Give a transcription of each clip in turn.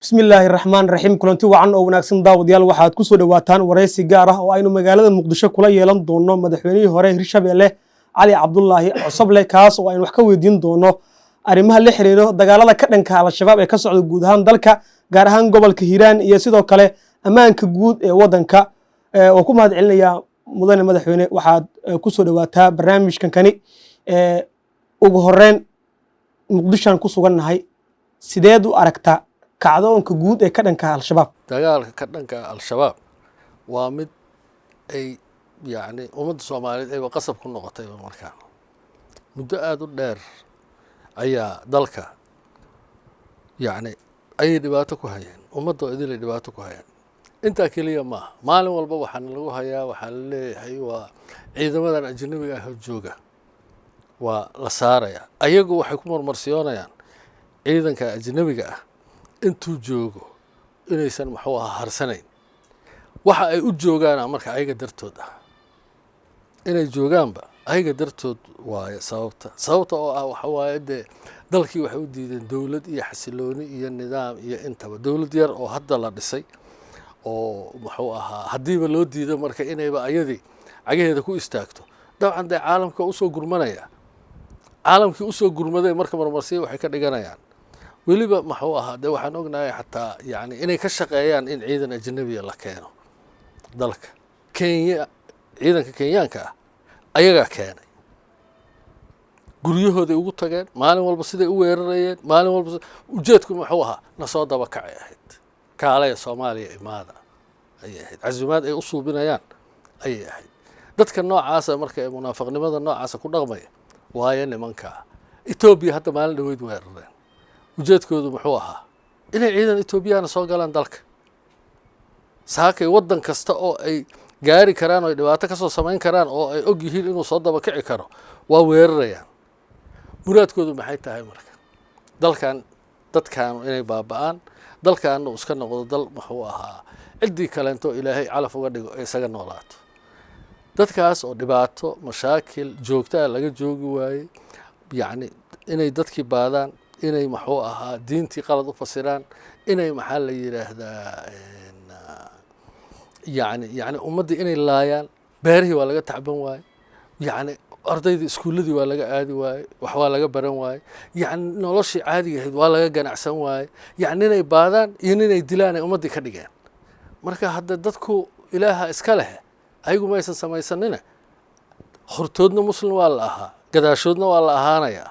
بسم الله الرحمن الرحيم كلنتي وعن oo wanaagsan daawadayaal waxaad ku soo dhawaataan wareysi gaar ah oo aynu magaalada Muqdisho kula yeelan doono madaxweynihii hore Hirshabelle Ali Cabdullaahi Cosoble kaas oo aynu wax ka weydiin doono arrimaha la xiriira dagaalada ka dhanka ah al-shabaab ee ka socda guud ahaan dalka gaar ahaan gobolka Hiiraan iyo sidoo kale ammaanka guud ee wadanka oo ku mahad celinaya mudane madaxweyne waxaad ku soo dhawaataa barnaamijkan kani ugu horreyn Muqdisho ku sugannahay sideed u aragtaa kacdoonka guud ee ka dhanka al-shabaab dagaalka ka dhanka al-shabaab waa mid ay ummadda Soomaaliyeed ay qasab ku noqotay markaa muddo aad u dheer ayaa dalka ay dhibaato ku hayeen ummadda idil dhibaato ku hayeen inta kaliya ma maalin walba waxaan lagu hayaa waxaan leeyahay waa ciidamadan ajnabiga ah jooga waa la saaraya ayagu waxay ku marmarsiyoonayaan ciidanka ajnabiga ah intuu joogo inaysan harsanayn waxa ay u joogaan marka ayaga dartood ah inay joogaanba ayaga dartood waaye sababta oo ah waxa waaye dalkii waxay u diideen dawlad iyo xasilooni iyo nidaam iyo intaba dawlad yar oo hadda la dhisay oo hadiiba loo diido marka inayba ayadii cagaheeda ku istaagto dabcan caalamka u soo gurmanaya caalamkii u soo gurmaday marka marmarsiyo waxay ka dhiganayaan weliba waxaan ognahay xataa inay ka shaqeeyaan in ciidan ajnabiya la keeno dalka Kenya ciidanka Kenyaanka ah ayaga keenay guryahooda ugu tageen maalin walba siday u weerarayeen maalin walba ujeedku na soo daba kacay ahayd kaalaya Soomaaliya imaada ay ahayd casuumaad ay u suubinayaan ay ahayd dadka noocaas marka ay munaafiqnimada noocaas ku dhaqmaya waaye nimanka Ethiopia hadda maalin dhaweyd weerareen ujeedkoodu inay ciidan Ethiopiana soo galaan dalka saakay wadan kasta oo ay gaari karaan oo dhibaato ka soo sameyn karaan oo ay og yihiin inuu soo daba kici karo waa weerarayaan muraadkoodu maxay tahay marka dadkan inay baaba'aan dalkan uu iska noqdo dal cidii kaleento ilaahay calaf uga dhigo ay isaga noolaato dadkaas oo dhibaato mashaakil joogta laga joogi waayay inay dadkii baadaan inay diintii qalad u fasiraan inay la yiraahdaa ummadii inay laayaan beerihii waa laga tacban waay ardayda iskuuladii waa laga aadi waay wax waa laga baran waay noloshii caadiga ahayd waa laga ganacsan waay inay baadaan iyo inay dilaan ay ummadii ka dhigeen marka hadda dadku ilaaha iska leh ayagu ma aysan samaysanina hortoodna muslim waa la ahaa gadaashoodna waa la ahaanayaa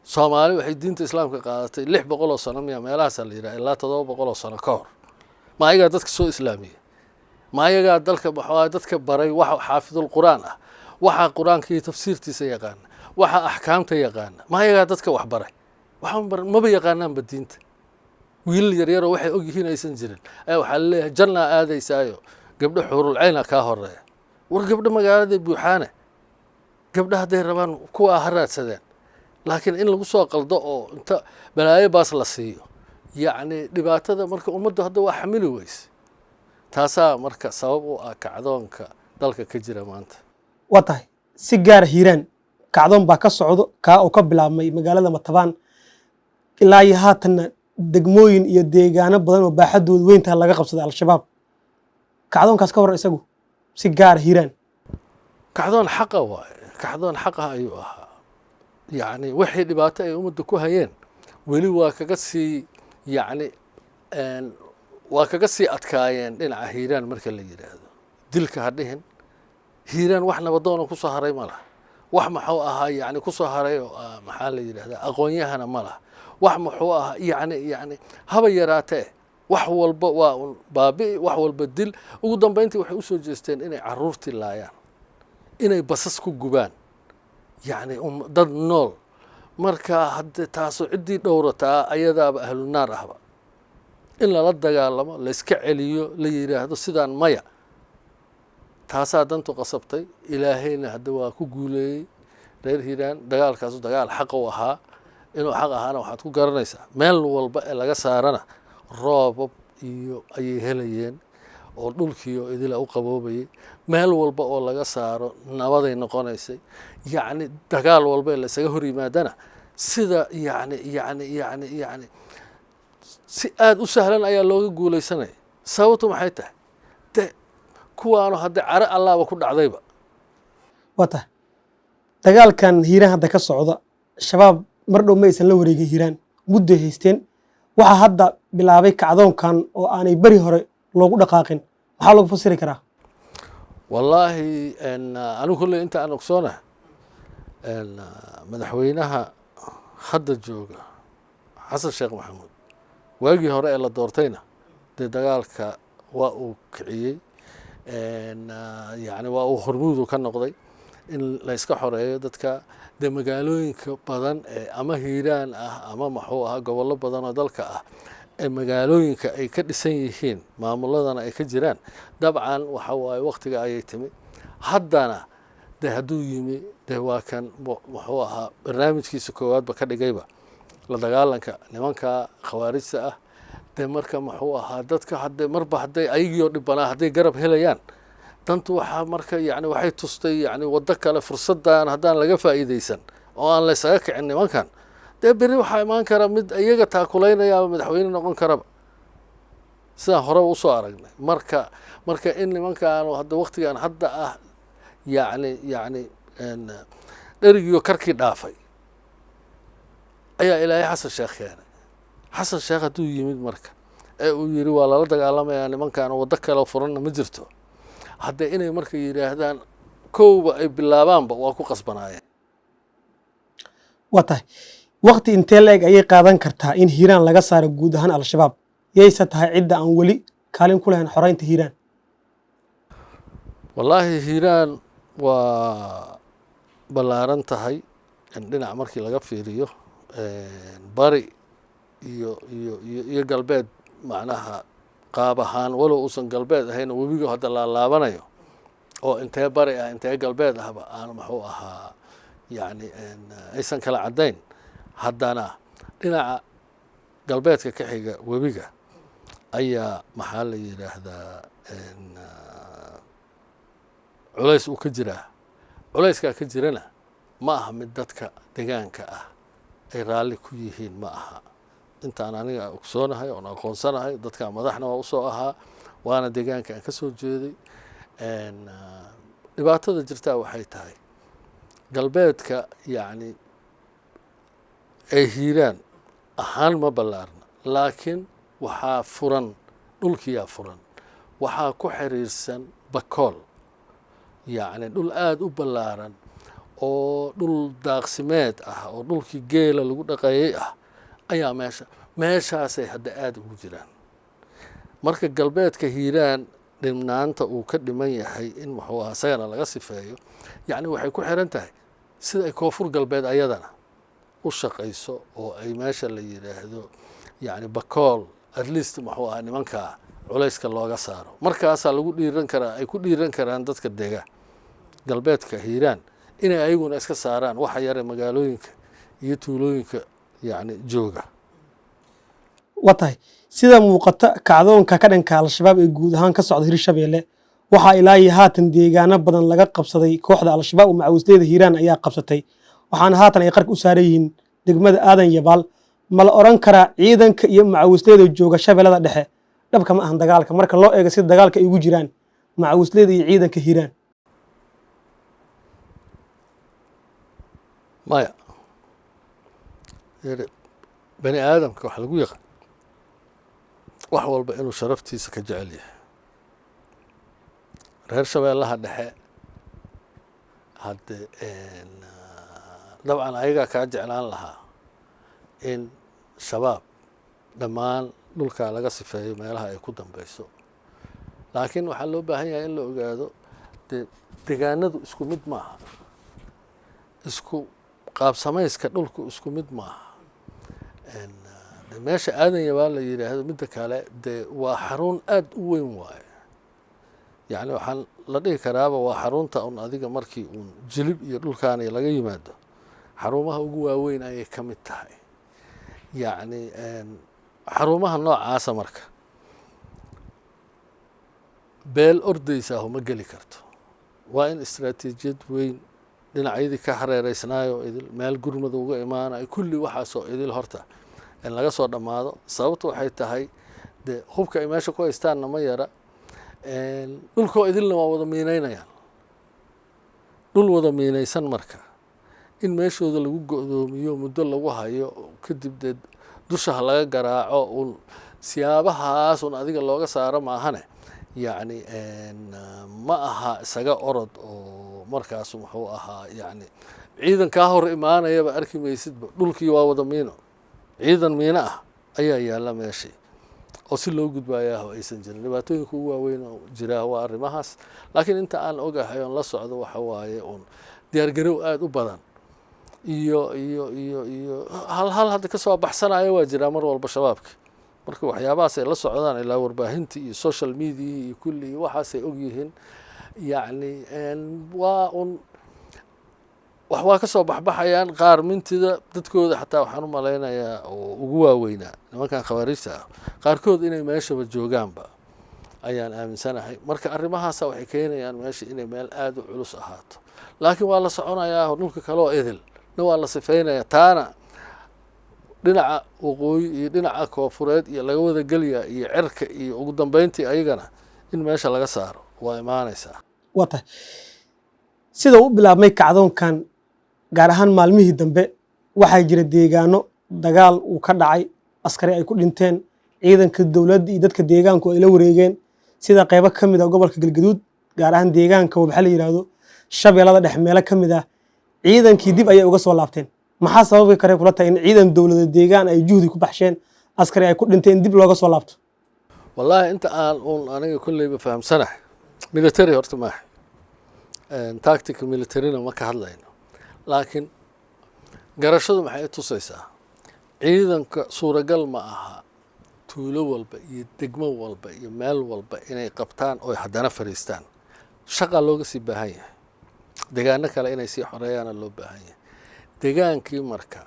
Soomaali waxay diinta islaamka qaadatay 600 sano meelahaas la yiraahdo ilaa 700 sano ka hor ma ayaga dadka soo islaamiyay ma ayaga dalka dadka baray waxa xaafidul quraan ah waxa quraanka iyo tafsiirtiisa yaqaan waxa ahkaamta yaqaan ma ayaga dadka wax baray ma ba yaqaanaan diinta wiil yar yar waxay og yihiin aysan jirin waxa leeyahay janna aadaysaayo gabdho xurul cayna ka horeeya war gabdho magaalada buuxaana gabdhaha haday rabaan kuwa haraadsadeen laakiin in lagu soo qaldo oo inta balaayo baas la siiyo dhibaatada marka ummaddu hadda waa xamili weys taasa marka sabab u ah kacdoonka dalka ka jira maanta watahay si gaar Hiiraan kacdoon baa ka socdo oo ka bilaabmay magaalada Matabaan ilaa haatan degmooyin iyo deegaano badan oo baaxadoodu weyn tahay laga qabsaday al-shabaab kacdoonkaas ka hor isagu si gaar Hiiraan kacdoon xaq ayuu ahaa wixii dhibaato ay ummadda ku hayeen weli waa kaga sii adkaayeen dhinaca Hiiraan marka la yiraahdo dilka hadhihin Hiiraan wax nabadoon ku soo haray ma laha wax ku soo haray oo la yiraahdaa aqoonyahana ma laha wax haba yaraatee wax walba waa baabi wax walba dil ugu dambeyntii waxay u soo jeesteen inay caruurtii laayaan inay basas ku gubaan dad nool marka hadda taas cidii dhowrataa ayadaaba ahlu naar ahba in la dagaalamo la iska celiyo la yiraahdo sidaan maya taasa dantu qasabtay ilaahayna hadda waa ku guuleeyay reer Hiiraan dagaalkaas dagaal xaq u ahaa inuu xaq ahaana waxaad ku garanaysaa meel walba ee laga saarana roob iyo ay helayeen oo dhulkiyo idila u qaboobayay meel walba oo laga saaro nabaday noqonaysay dagaal walba la isaga hor yimaadana sida si aada u sahlan ayaa looga guulaysanaya. sababtu maxay tahay de kuwaanu hadda caro allaaba ku dhacdayba. waa tahay dagaalkan hiiraan hadda ka socda shabaab mar dhow ma aysan la wareegin hiiraan mudday haysteen waxaa hadda bilaabay kacdoonkan oo aanay beri hore loogu dhaqaaqin maxaa lagu fasiri karaa? wallaahi anigu kolley inta aan ogsoonahay madaxweynaha hadda jooga xasan sheekh maxamuud waagii hore ee la doortayna dee dagaalka waa uu kiciyey, yani waa uu hormuudu ka noqday in la iska xoreeyo dadka. dee magaalooyinka badan ee ama hiiraan ah ama maxuu ahaa gobollo badan oo dalka ah ee magaalooyinka ay ka dhisan yihiin maamuladana ay ka jiraan, dabcan waxa waaye waqtiga ayay timi. haddana dee hadduu yimi dee waa kan muxuu ahaa barnaamijkiisa koowaadba ka dhigayba la dagaalanka nimanka khawaarijta ah. dee marka muxuu ahaa dadka hadde marba hadday ayagiioo dhibanaa hadday garab helayaan, dantu waxaa marka yani waxay tustay yani waddo kale fursaddan haddaan laga faa'iidaysan oo aan laysaga kicin nimankan, dee beri waxaa imaan kara mid iyaga taakulaynaya madaxweyne noqon karaba, sidaan horeba usoo aragnay. marka in nimankaanu hadda waqtigan hadda ah yani dherigiiyo karkii dhaafay ayaa ilaahay xasan sheekh keenay. xasan sheekh hadduu yimid marka ee uu yidhi waa lala dagaalamayaa nimankan waddo kale furanna ma jirto, haddee inay marka yidhaahdaan kowba ay bilaabaanba waa ku qasbanaayeen. waa tahay waqti intee la-eg ayay qaadan kartaa in hiiraan laga saaro guud ahaan al-shabaab? yayse tahay cidda aan weli kaalin ku lahayn xoreynta hiiraan? wallaahi hiiraan waa ballaaran tahay in dhinac markii laga fiiriyo bari iyo galbeed, macnaha qaab ahaan walow uusan galbeed ahayn webiga hadda laalaabanayo oo intee bari ah intee galbeed ahba aan muxuu ahaa yani aysan kala caddayn, haddana dhinaca galbeedka ka xiga webiga ayaa maxaa la yidhaahdaa culays uu ka jiraa. culayskaa ka jirana ma aha mid dadka deegaanka ah ay raalli ku yihiin, ma aha. intaan aniga ogsoonahay oon aqoonsanahay dadka madaxna waa usoo ahaa, waana deegaanka aan ka soo jeeday. dhibaatada jirtaa waxay tahay galbeedka yani ay hiiraan ahaan ma ballaarna, laakiin waxaa furan dhulkiyaa furan, waxaa ku xiriirsan bakool, yacni dhul aada u ballaaran oo dhul daaqsimeed ah oo dhulkii geela lagu dhaqeeyey ah ayaa meeshaasay hadda aada ugu jiraan. marka galbeedka hiiraan dhimnaanta uu ka dhiman yahay in muxuu aha isagana laga sifeeyo, yacni waxay ku xiran tahay sida ay koonfur galbeed ayadana u shaqayso oo ay meesha la yidhaahdo yani bakool at least muxuu ahaa nimankaa culayska looga saaro. markaasaa lagu dhiiran karaa ay ku dhiiran karaan dadka dega galbeedka hiiraan inay ayaguna iska saaraan waxa yare magaalooyinka iyo tuulooyinka yani jooga. waa tahay sida muuqata kacdoonka ka dhanka al-shabaab ee guud ahaan ka socda hirshabeelle waxaa ilaa iyo haatan deegaano badan laga qabsaday kooxda al-shabaab oo macawisleyda hiiraan ayaa qabsatay, waxaana haatan ay qarka u saaran yihiin degmada aadan yabaal. ma la oran karaa ciidanka iyo macawisleyda jooga shabeellada dhexe dhabka ma ahan dagaalka marka loo eego sida dagaalka ay ugu jiraan macawisleyda iyo ciidanka hiiraan? maya, bani aadamka waxa lagu yaqaan wax walba inuu sharaftiisa ka jecel yahay. reer shabeellaha dhexe hadde dabcan ayagaa kaa jeclaan lahaa in shabaab dhammaan dhulkaa laga sifeeyo meelaha ay ku dambeyso, laakiin waxaa loo baahan yahay in la ogaado dee deegaanadu isku mid maaha, isku qaabsamayska dhulku isku mid maaha. meesha aadan yabaal la yidhaahdo midda kale dee waa xarun aada u weyn waaye, yacni waxaan la dhihi karaaba waa xarunta un adiga markii uun jilib iyo dhulkaani laga yimaado xarumaha ugu waaweyn ayay ka mid tahay. yacni xarumaha noocaasa marka beel ordaysaah ma geli karto, waa in istaraatiijiyad weyn dhinacyadii ka hareereysnaayo idil meel gurmada uga imaanayo kulli waxaasoo idil horta in laga soo dhammaado sababtu waxay tahay dee hubka ay meesha ku haystaanna ma yara dhulkoo idilna waa wada miinaynayaan dhul wada miinaysan marka in meeshooda lagu go'doomiyo muddo lagu hayo kadib dee dusha laga garaaco un siyaabahaas un adiga looga saaro maahane yacni ma aha isaga orod oo markaas muxuu ahaa yacni ciidan kaa hor imaanayaba arki maysidba dhulkii waa wada miino ciidan miino ah ayaa yaalla meeshii oo si loo gudbaayaa oo aysan jirin dhibaatooyinka ugu waaweyn oo jira waa arrimahaas laakiin inta aan ogahay oon la socdo waxa waaye un diyaargarow aada u badan iyo hal hadda ka soo baxsanaya waa jiraa mar walba shabaabka marka waxyaabahaas ay la socdaan ilaa warbaahintii iyo social media iyo kulli waxaasay ogyihiin yacni waa un wax waa ka soo baxbayaan qaar mintida dadkooda xataa waxaan u malaynayaa oo ugu waaweynaa nimankan khawaarijta ah qaarkood inay meeshaba joogaanba ayaan aaminsanahay marka arrimahaasa waxay keenayaan meesha inay meel aada u culus ahaato laakiin waa la soconayaa dhulka kale oo idil na waa la sifaynayaa taana dhinaca waqooyi iyo dhinaca koofureed iyo laga wada gelyaa iyo cirka iyo ugu dambeyntii ayagana in meesha laga saaro waa imaanaysaa waa tahay sida u bilaabmay kacdoonkan gaar ahaan maalmihii dambe waxaa jira deegaano dagaal uu ka dhacay askari ay ku dhinteen ciidanka dowladda iyo dadka deegaanku ay la wareegeen sida qaybo ka mid ah gobolka galgaduud gaar ahaan deegaanka waxa la yiraahdo shabeellada dhex meelo ka mid ah ciidankii dib ayay uga soo laabteen maxaa sababi kare kula tahay in ciidan dowladda deegaan ay juhdi ku baxsheen askari ay ku dhinteen dib looga soo laabto wallaahi inta aan aniga kulleyba fahamsanahay military horta maaha tactic militarina ma ka hadlayno laakiin garashadu maxay tusaysaa ciidanka suuragal ma aha tuulo walba iyo degmo walba iyo meel walba inay qabtaan oo haddana fariistaan shaqa looga sii baahan yahay deegaano kale inay sii xoreeyaana loo baahan yahay deegaankii marka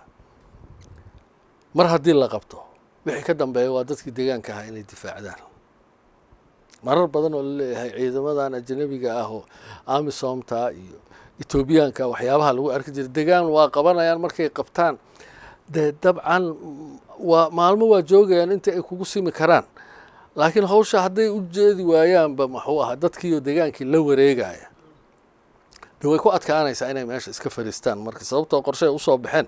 mar haddii la qabto wixii ka dambeeya waa dadkii deegaanka ahaa inay difaacdaan marar badan oo la leeyahay ciidamadan ajnabiga ah oo amisomta iyo etoobiyaanka waxyaabaha lagu arki jiray deegaan waa qabanayaan markay qabtaan dee dabcan waa maalmo waa joogayaan inta ay kugu simi karaan laakiin hawsha hadday u jeedi waayaanba muxuu ahaa dadkiiyo deegaankii la wareegaya de way ku adkaanaysaa inay meesha iska fariistaan marka sababtoo qorshay usoo baxeen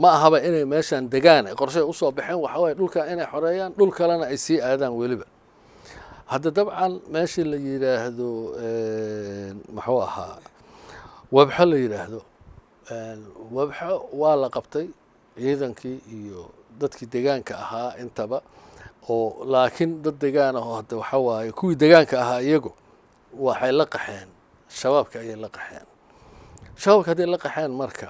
ma ahaba inay meeshaan degaan qorshay usoo baxeen waxa waaye dhulkan inay xoreeyaan dhul kalena ay sii aadaan weliba hadda dabcan meeshii la yidhaahdo muxuu ahaa wabxo la yidhaahdo wabxo waa la qabtay ciidankii iyo dadkii deegaanka ahaa intaba oo laakiin dad deegaan ah oo hadda waxa waaye kuwii deegaanka ahaa iyagu waxay la qaxeen shabaabka ayay la qaxeen shabaabka hadday la qaxeen marka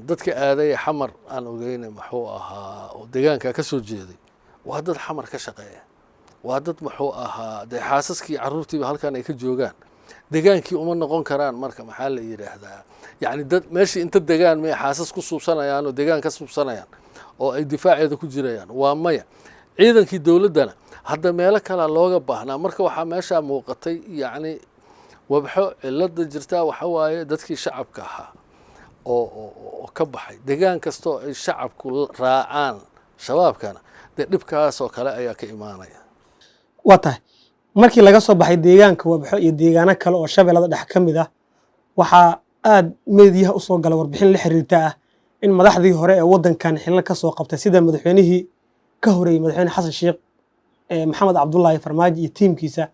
dadka aaday xamar aan ogeyna muxuu ahaa oo deegaanka ka soo jeeday waa dad xamar ka shaqeeya waa dad muxuu ahaa dee xaasaskii carruurtiiba halkan ay ka joogaan degaankii uma noqon karaan marka maxaa la yidhaahdaa yacni dad meeshii inta degaan may xaasas ku suubsanayaan oo degaan ka suubsanayaan oo ay difaaceeda ku jirayaan waa maya ciidankii dowladdana hadda meelo kalea looga baahnaa marka waxaa meeshaa muuqatay yacni wabxo cilada jirtaa waxa waaye dadkii shacabka ahaa oo ka baxay degaan kastoo ay shacabku raacaan shabaabkana dee dhibkaasoo kale ayaa ka imaanaya waa tahay markii laga soo baxay deegaanka wabxo iyo deegaano kale oo shabeellada dhex ka mid ah waxaa aad meediyaha usoo gala warbixin la xiriirta ah in madaxdii hore ee waddankan xilal ka soo qabtay sida madaxweynihii ka horeeyey madaxweyne xasan sheekh maxamed cabdullaahi farmaajo iyo tiimkiisa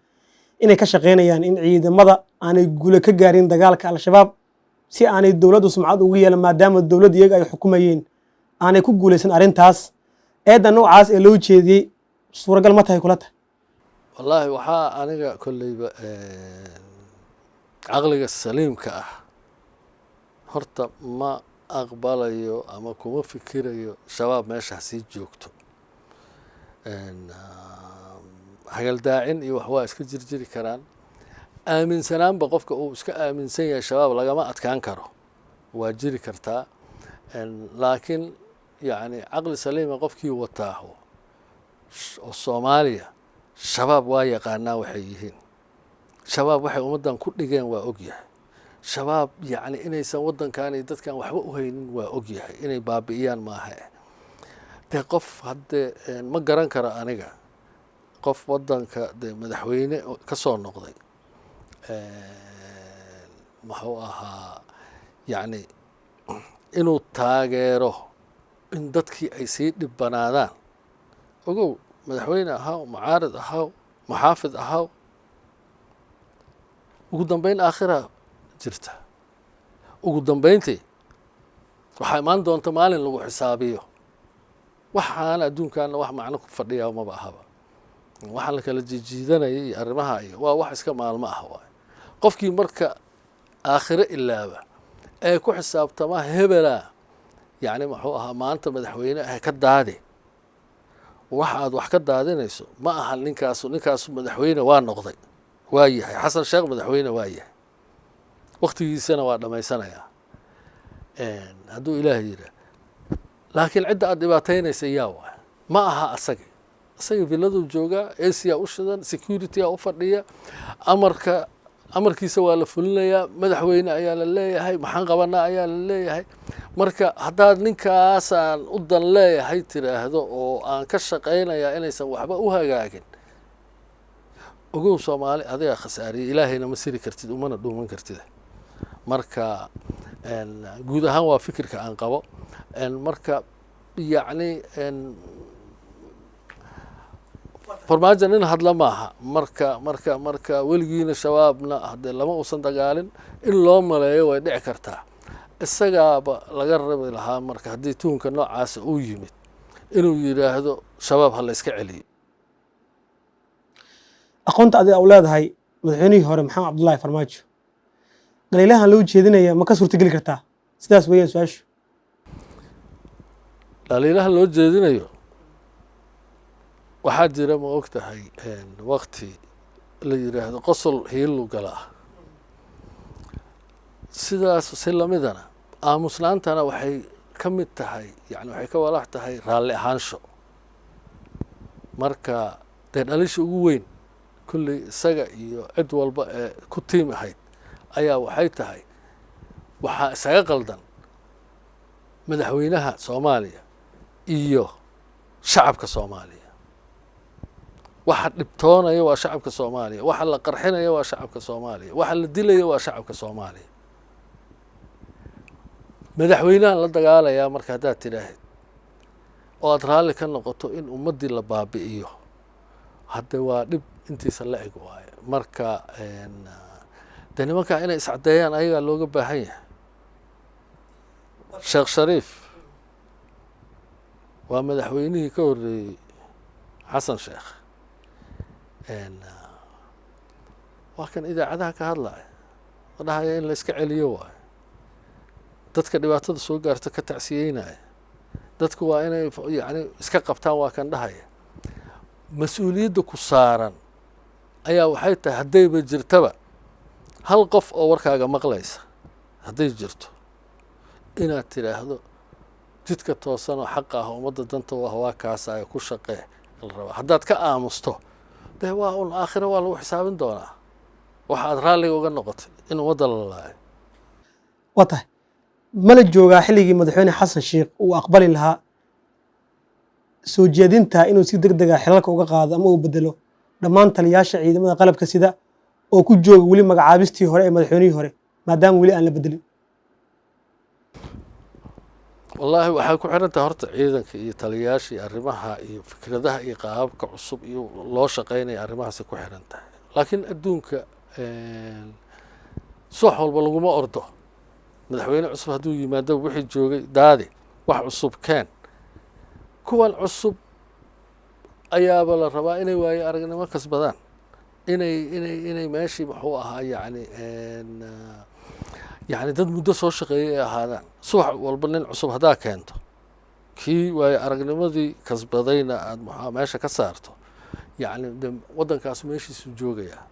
inay ka shaqaynayaan in ciidamada aanay guule ka gaarin dagaalka al-shabaab si aanay dowladdu sumcad ugu yeelan maadaama dowladda iyaga ay xukumayeen aanay ku guulaysan arrintaas eedda noocaas ee loo jeediyey suuragal ma tahay kula tahay wallaahi waxaa aniga kolleyba caqliga saliimka ah horta ma aqbalayo ama kuma fikirayo shabaab meeshaa sii joogto hagaldaacin iyo wax waa iska jirjiri karaan aaminsanaanba qofka uu iska aaminsan yahay shabaab lagama adkaan karo waa jiri kartaa laakiin yacni caqli saliima qofkii wataa oo soomaaliya shabaab waa yaqaanaa waxay yihiin shabaab waxay ummaddan ku dhigeen waa ogyahay shabaab yacni inaysan waddankan iyo dadkan waxba u haynin waa ogyahay inay baabi'iyaan maaha dee qof haddee ma garan karo aniga qof waddanka dee madaxweyne ka soo noqday muxuu ahaa yacni inuu taageero in dadkii ay sii dhibbanaadaan ogow madaxweyne ahaw mucaarid ahaw muxaafid ahaw ugu dambeyn aakhira jirta ugu dambeyntii waxaa imaan doonta maalin lagu xisaabiyo waxaan adduunkaana wax macno ku fadhiya maba ahaba waxaa la kala jiijiidanaya iyo arrimaha iyo waa wax iska maalmo ah waay qofkii marka aakhiro ilaaba ee ku xisaabtamaa hebelaa yacni muxuu ahaa maanta madaxweyne ah ka daadi waxa aad wax ka daadinayso ma aha ninkaasu madaxweyne waa noqday waa yahay xasan sheekh madaxweyne waa yahay waktigiisana waa dhammaysanayaa hadduu ilaahay yiraa laakiin cidda aad dhibaataynaysa yaa waay ma aha asaga villaduu joogaa asia u shidan security-a u fadhiya amarkiisa waa la fulinayaa madaxweyne ayaa la leeyahay maxaan qabanaa ayaa la leeyahay marka haddaad ninkaasaan u dan leeyahay tiraahdo oo aan ka shaqaynayaa inaysan waxba u hagaagin ogow soomaali adigaa khasaariyay ilaahayna ma siri kartid umana dhuuman kartid marka guud ahaan waa fikirka aan qabo marka yacni farmaajo nin hadla maaha marka weligiina shabaabna haddee lama uusan dagaalin in loo maleeyo way dhici kartaa isagaaba laga rabi lahaa marka haddii tuhunka noocaasa uu yimid inuu yidhaahdo shabaab ha la iska celiyo aqoonta adiga u leedahay madaxweynihii hore maxamed cabdullaahi farmaajo dhaliilahan loo jeedinaya ma ka suurtageli kartaa sidaas weeyaan su-aashu dhaliilaha loo jeedinayo waxaa jira ma og tahay wakti la yidhaahdo qosol hiilu gala ah sidaas si lamidana aamusnaantana waxay ka mid tahay yani waxay ka walax tahay raalli ahaansho marka dee dhalisha ugu weyn kulley isaga iyo cid walba ee ku tiim ahayd ayaa waxay tahay waxaa isaga qaldan madaxweynaha soomaaliya iyo shacabka soomaaliya waxa dhibtoonaya waa shacabka soomaaliya waxa la qarxinaya waa shacabka soomaaliya waxa la dilaya waa shacabka soomaaliya madaxweynahan la dagaalayaa marka haddaad tidhaahid oo aad raalli ka noqoto in ummaddii la baabi'iyo hadde waa dhib intiisa la eg waayo marka dee nimankaa inay iscaddeeyaan ayagaa looga baahan yahay sheekh shariif waa madaxweynihii ka horreeyey xasan sheekh waa kan idaacadaha ka hadlaya oo dhahaya in la iska celiyo waayo dadka dhibaatada soo gaarta ka tacsiyeynaya dadku waa inay yani iska qabtaan waa kan dhahaya mas-uuliyadda ku saaran ayaa waxay tahay haddayba jirtaba hal qof oo warkaaga maqlaysa hadday jirto inaad tidhaahdo jidka toosan oo xaqa ah ummadda danta u ah waa kaasaya ku shaqee la rabaa haddaad ka aamusto dee waa un aakhira waa lagu xisaabin doonaa waxa aad raalliga uga noqotay in ummadda la laayo waa tahay mala joogaa xilligii madaxweyne xasan sheekh uu aqbali lahaa soo jeedinta inuu si deg dega xilalka uga qaado ama uu bedelo dhammaan taliyaasha ciidamada qalabka sida oo ku jooga weli magacaabistii hore ee madaxweynihii hore maadaama weli aan la bedelin wallaahi waxay ku xiran tahay horta ciidanka iyo taliyaasha iyo arrimaha iyo fikradaha iyo qaababka cusub iyo loo shaqaynaya arrimahaasay ku xiran tahay laakiin adduunka subax walba laguma ordo madaxweyne cusub hadduu yimaado wixii joogay daadi wax cusub keen kuwan cusub ayaaba la rabaa inay waayo aragnimo kasbadaan inay meeshii muxuu ahaa yani dad muddo soo shaqeeyay ay ahaadaan subax walba nin cusub haddaa keento kii waayo aragnimadii kasbadayna aad muxua meesha ka saarto yani de waddankaas meeshiisu joogayaa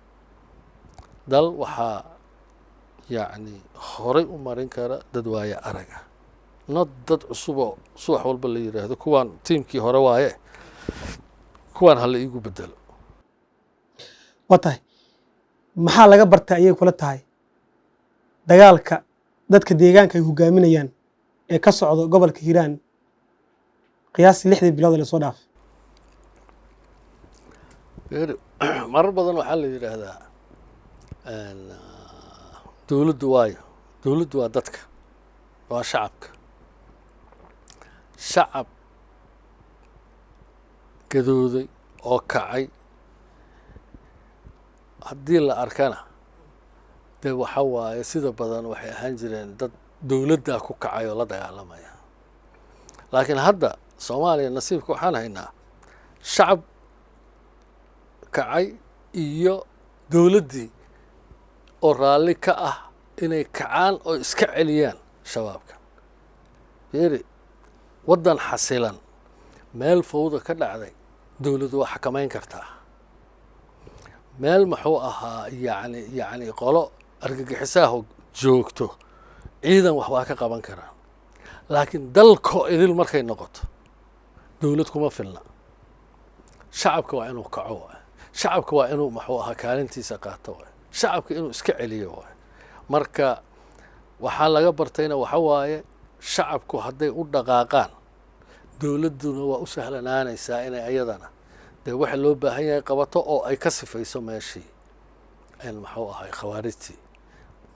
dal waxaa yani horay u marin kara dad waaye araga not dad cusuboo subax walba la yidhaahdo kuwaan tiimkii hore waaye kuwaan hala iigu bedelo waa tahay maxaa laga bartay ayay kula tahay dagaalka dadka deegaanka ay hogaaminayaan ee ka socdo gobolka hiiraan qiyaastii 6 bilood ee soo dhaaf marar badan waxaa la yidhaahdaa dowladdu waayo dowladdu waa dadka waa shacabka shacab gadooday oo kacay haddii la arkana dee waxa waaye sida badan waxay ahaan jireen dad dowladdaa ku kacay oo la dagaalamaya laakiin hadda soomaaliya nasiibka waxaan haynaa shacab kacay iyo dowladdii oo raalli ka ah inay kacaan oo iska celiyaan shabaabka fiiri waddan xasilan meel fawda ka dhacday dowladdu waa xakamayn kartaa meel muxuu ahaa yacni qolo argagixisaah joogto ciidan wax waa ka qaban karaan laakiin dalkoo idil markay noqoto dowlad kuma filna shacabka waa inuu kaco waay shacabka waa inuu muxuu ahaa kaalintiisa qaato waay shacabka inuu iska celiyo waay marka waxaa laga bartayna waxa waaye shacabku hadday u dhaqaaqaan dowladduna waa u sahlanaanaysaa inay ayadana dee waxa loo baahan yahay qabato oo ay ka sifayso meeshii muxuu ahay khawaarijtii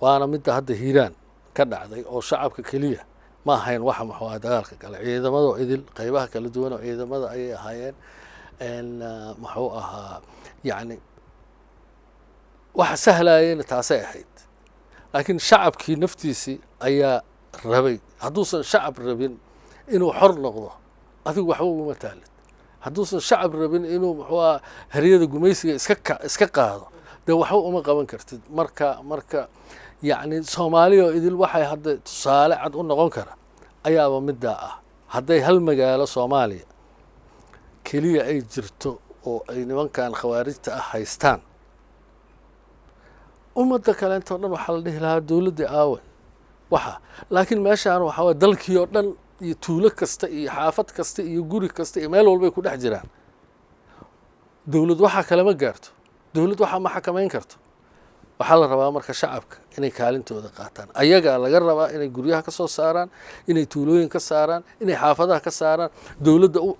waana midda hadda hiiraan ka dhacday oo shacabka keliya ma ahayn waxa muxuu ahaa dagaalka kale ciidamadoo idil qaybaha kala duwan oo ciidamada ayay ahaayeen muxuu ahaa yacni waxa sahlayena taasay ahayd laakiin shacabkii naftiisii ayaa rabay hadduusan shacab rabin inuu xor noqdo adigu waxba uguma taalid hadduusan shacab rabin inuu muxuu ahaa haryada gumaysiga iska qaado dee waxba uma qaban kartid marka yacni soomaaliya oo idil waxay hadda tusaale cad u noqon kara ayaaba middaa ah hadday hal magaalo soomaaliya keliya ay jirto oo ay nimankan khawaarijta ah haystaan ummadda kaleentoo dhan waxaa la dhihi lahaa dowladda aawe waxa laakiin meeshaan waxaa waye dalkii oo dhan iyo tuulo kasta iyo xaafad kasta iyo guri kasta iyo meel walbay ku dhex jiraan dowlad waxaa kalama gaarto dowlad waxaa ma xakamayn karto waxaa la rabaa marka shacabka inay kaalintooda qaataan ayagaa laga rabaa inay guryaha ka soo saaraan inay tuulooyin ka saaraan inay xaafadaha ka saaraan dowladda u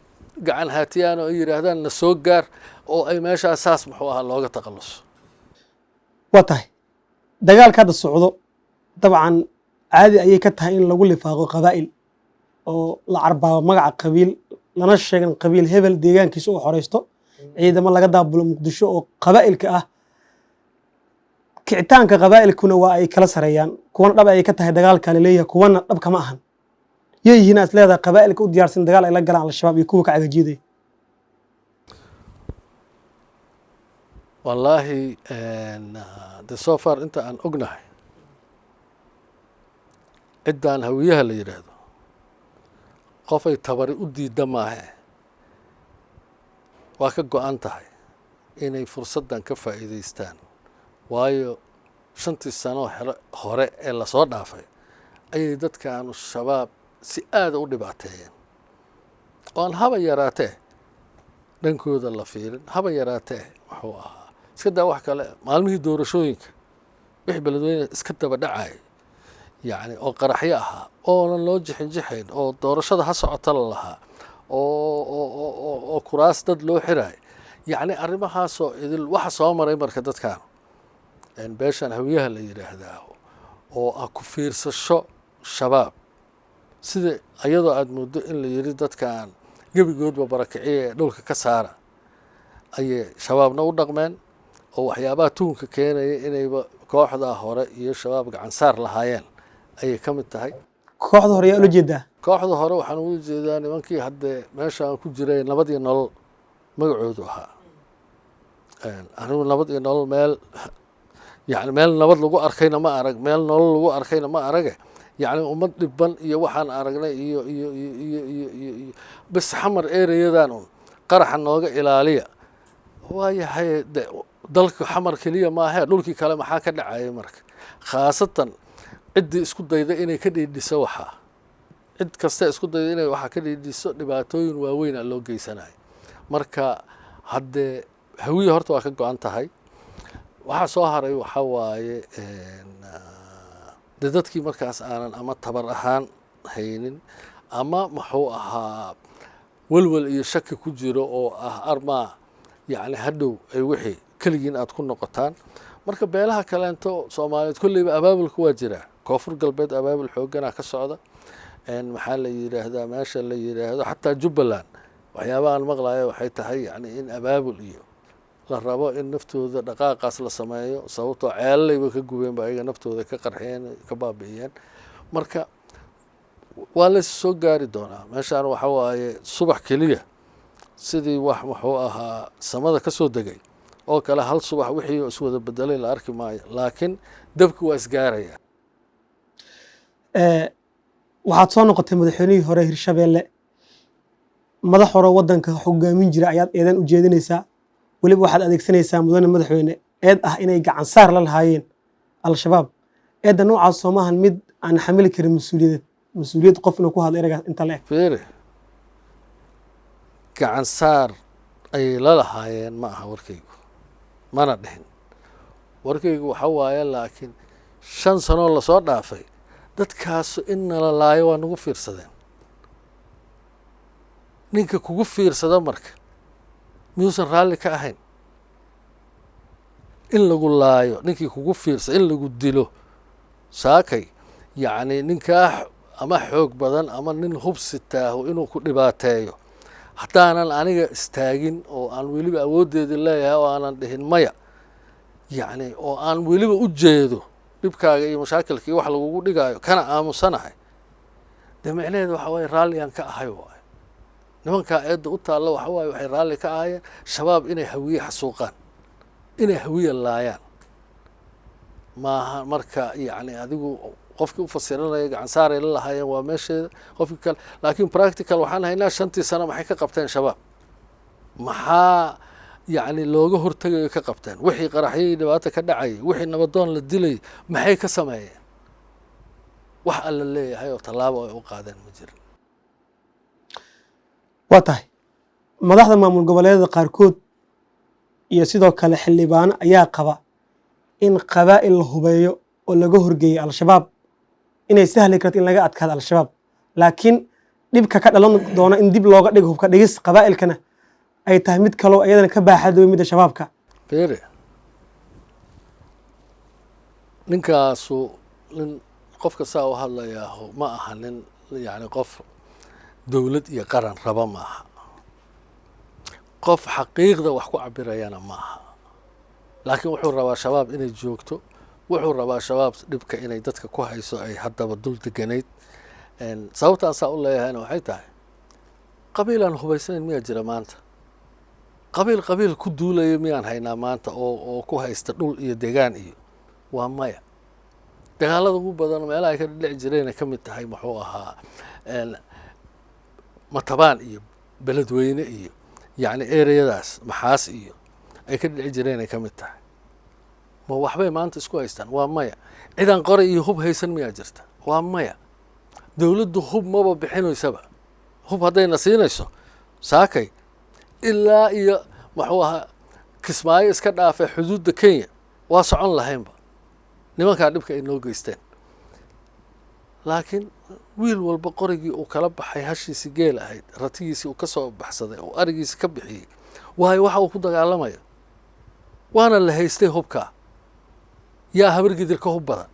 gacan haatiyaan oo ay yidhaahdaan na soo gaar oo ay meeshaas saas muxuu ahaa looga taqalluso waa tahay dagaalka hadda socdo dabcan caadi ayay ka tahay in lagu lifaaqo qabaa'il oo la carbaabo magaca qabiil lana sheegan qabiil hebel deegaankiisa uu xoreysto ciidamo laga daabulo muqdisho oo qabaa'ilka ah kicitaanka qabaa'ilkuna waa ay kala sareeyaan kuwana dhab ayay ka tahay dagaalka laleeyahay kuwana dhab kama ahan yay yihiin aad leedahay qabaa'ilka u diyaarsan dagaal ay la galaan al-shabaab iyo kuwa ka cagajiiday wallaahi de so far inta aan ognahay ciddaan hawiyaha la yidhaahdo qofay tabari u diidda maahe waa ka go-an tahay inay fursaddan ka faa'iidaystaan waayo 5 sano hore ee lasoo dhaafay ayay dadkaanu shabaab si aada u dhibaateeyeen oon haba yaraatee dhankooda la fiirin haba yaraatee wuxuu ahaa iska daa wax kale maalmihii doorashooyinka wixii beledweyne iska daba dhacay yacni oo qaraxyo ahaa oonan loo jixinjixayn oo doorashada ha socota la lahaa oo kuraas dad loo xiraay yacni arrimahaasoo idil waxa soo maray marka dadkan beeshan hawiyaha la yidhaahdaa oo ah ku fiirsasho shabaab sida ayadoo aada muddo in la yidhi dadkan gebigoodba barakiciya ee dhulka ka saara ayay shabaabna u dhaqmeen oo waxyaabaha tuhunka keenaya inayba kooxdaa hore iyo shabaab gacansaar lahaayeen ayay ka mid tahay kooxda hore yaa ula jeedaa kooxda hore waxaan uga jeedaa nimankii haddee meeshaan ku jiray nabad iyo nolol magacoodu ahaa anigu nabad iyo nolol meel yacni meel nabad lagu arkayna ma arag meel nolol lagu arkayna ma arage yacni ummad dhibban iyo waxaan aragnay iyo bes xamar ereyadan un qaraxa nooga ilaaliya waayahay de dalka xamar keliya maahe dhulkii kale maxaa ka dhacaya marka khaasatan ciddii isku dayda inay ka dhiidhiso waxaa cid kasta isku dayda inay waxaa ka dhiidhiso dhibaatooyin waaweyn aa loo geysanayo marka haddee hawiya horta waa ka go-an tahay waxaa soo haray waxaa waaye de dadkii markaas aanan ama tabar ahaan haynin ama muxuu ahaa walwal iyo shaki ku jiro oo ah armaa yacni hadhow ay wixii keligiin aad ku noqotaan marka beelaha kaleento Soomaaliyeed kulliba abaabulku waa jira koonfur galbeed abaabul xoogana ka socda maxaa la yiraahdaa meesha la yiraahdo xataa Jubbaland waxyaabaha aan maqlaayo waxay tahay yacni in abaabul iyo la rabo in naftooda dhaqaaqaas la sameeyo sababtoo ceelaleyba ka gubeen ba ayaga naftooda ka qarxeen ka baabi'iyeen marka waa la soo gaari doonaa meeshaan waxa waaye subax keliya sidii wax wuxuu ahaa samada ka soo degay oo kale hal subax wixii iswada bedelay la arki maayo laakiin dabku waa isgaaraya waxaad soo noqotay madaxweynihii hore Hirshabeelle madax hore wadanka hogaamin jira ayaad eedan u jeedinaysaa waliba waxaad adeegsanaysaa mudane madaxweyne eed ah inay gacan saar la lahaayeen al-shabaab eedda noocaas Soomahan mid aan xamili karin mas'uuliyad qofna ku hadla eragaas inta la eg fiiri gacan saar ay la lahaayeen ma aha warkaygu mana dhihin warkaygu waxa waaye laakiin 5 sano la soo dhaafay dadkaas in la laayo waa nagu fiirsadeen ninka kugu fiirsada marka miyuusan raalli ka ahayn in lagu laayo ninkii kugu fiirsada in lagu dilo saakay yacni ninkaa ama xoog badan ama nin hubsitaahu inuu ku dhibaateeyo haddaanan aniga istaagin oo aan weliba awooddeedii leeyahay oo aanan dhihin maya yacni oo aan weliba u jeedo dhibkaaga iyo mashaakilkii wax lagugu dhigaayo kana aamusanahay dee micnaheedu waxa waaye raalligaan ka ahay waaye nimankaa eedda u taalla waxa waaye waxay raalli ka ahayeen shabaab inay hawiye xasuuqaan inay hawiye laayaan maaha marka yacni adigu qofkii u fasiranaya gacan saaray la lahaayeen waa meesheeda qofkii kale laakiin practical waxaan haynaa 5 sano maxay ka qabteen shabaab maxaa yacni looga hortagayo ka qabteen wixii qaraxyay dhibaato ka dhacay wixii nabadoon la dilay maxay ka sameeyeen wax alla leeyahay oo tallaabo ay u qaadeen ma jirin waa tahay madaxda maamul goboleedyada qaarkood iyo sidoo kale xildhibaano ayaa qaba in qabaa'il la hubeeyo oo laga horgeeyo al-shabaab inay sahli karto in laga adkaado al-shabaab laakiin dhibka ka dhalan doona in dib looga dhigo hubka dhigis qabaa'ilkana ay tahay mid kaloo iyadana ka baaxadooy midda shabaabka fiiri ninkaasu nin qofka saa u hadlayaaho ma aha nin yacni qof dowlad iyo qaran raba ma aha qof xaqiiqda wax ku cabirayana ma aha laakiin wuxuu rabaa shabaab inay joogto wuxuu rabaa shabaab dhibka inay dadka ku hayso ay haddaba dul deganayd sababtaan saa u leeyahayna waxay tahay qabiilaan hubaysanayn miyaa jira maanta qabiil ku duulaya miyaan haynaa maanta oo ku haysta dhul iyo degaan iyo waa maya dagaalada ugu badan meelaha ay ka dhici jireenay ka mid tahay muxuu ahaa matabaan iyo beledweyne iyo yacni ereyadaas maxaas iyo ay ka dhici jireenay ka mid tahay ma waxbay maanta isku haystaan waa maya ciidan qori iyo hub haysan miyaa jirta waa maya dowladdu hub maba bixinaysaba hub haddayna siinayso saakay ilaa iyo muxuu ahaa kismaayo iska dhaafay xuduudda Kenya waa socon lahaynba nimankaa dhibka ay noo geysteen laakiin wiil walba qorigii uu kala baxay hashiisi geel ahayd ratigiisii uu ka soo baxsaday oo arigiisi ka bixiyey waayo waxa uu ku dagaalamaya waana la haystay hubkaa yaa habargidir ka hub badan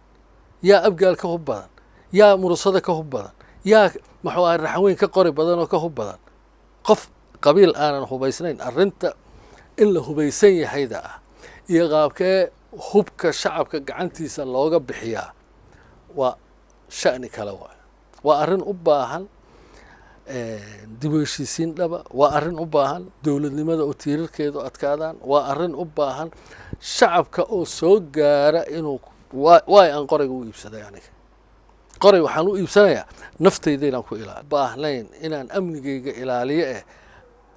yaa abgaal ka hub badan yaa murusada ka hub badan yaa muxuu ahaa raxweyn ka qori badan oo ka hub badan qof qabiil aanan hubaysnayn arrinta in la hubaysan yahayda ah iyo qaabkee hubka shacabka gacantiisa looga bixiyaa waa sha'ni kale waayo waa arrin u baahan dib u heshiisiin dhaba waa arrin u baahan dowladnimada oo tiirarkeedu adkaadaan waa arrin u baahan shacabka oo soo gaara inuu waay aan qorayga u iibsaday aniga qoray waxaan u iibsanayaa naftayda inaan ku baahnayn inaan amnigayga ilaaliyo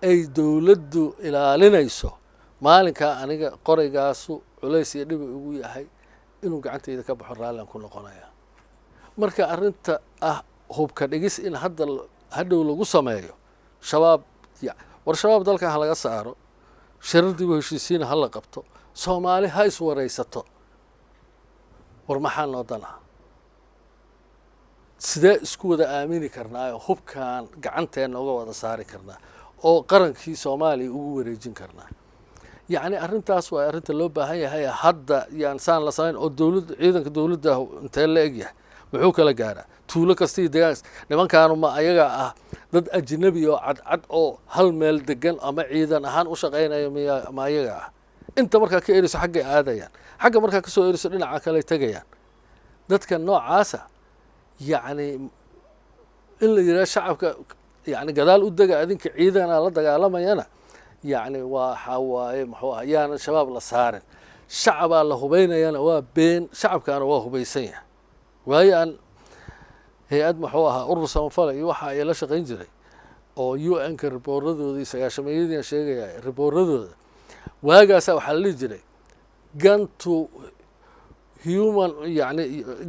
ay dowladdu ilaalinayso maalinkaa aniga qoraygaasu culays iyo dhibi ugu yahay inuu gacantayda ka baxo raallian ku noqonaya marka arrinta ah hubka dhigis in hadhow lagu sameeyo shabaab war shabaab dalkan ha laga saaro shirar dib u heshiisiina ha la qabto soomaali ha iswaraysato war maxaa noo dan ah sidee isku wada aamini karnaa oo hubkan gacanteena uga wada saari karnaa oo qarankii Soomaaliya ugu wareejin karnaa يعني arrintaas waa arrinta loo baahan yahay hadda yaan saan la sameyn oo dawladda ciidanka dawladda intee la eg yahay wuxuu kala gaaraa tuulo kastii deegaanka nimankaanu ma ayaga ah dad ajnabi oo cad oo hal meel degan ama ciidan ahaan u shaqeynaya ma ayaga ah inta markaa ka eriso xagga aadayaan xagga markaa ka soo eriso dhinaca kale tagayaan dadka noocaasa yani in la yiraahdo shacabka yani gadaal u daga adinka ciidana la dagaalamayana يعني وحواي محوها يعني شباب لصارن شعب الله هبينا وبين شعب كانوا وهو بيسيح وهي أن هي أد محوها أرص مفلا يوحى إلى شقين جري أو يو أنكر ريبوردو دي سجاشميدين شيء ريبوردو وهذا سو حل جري gun to human يعني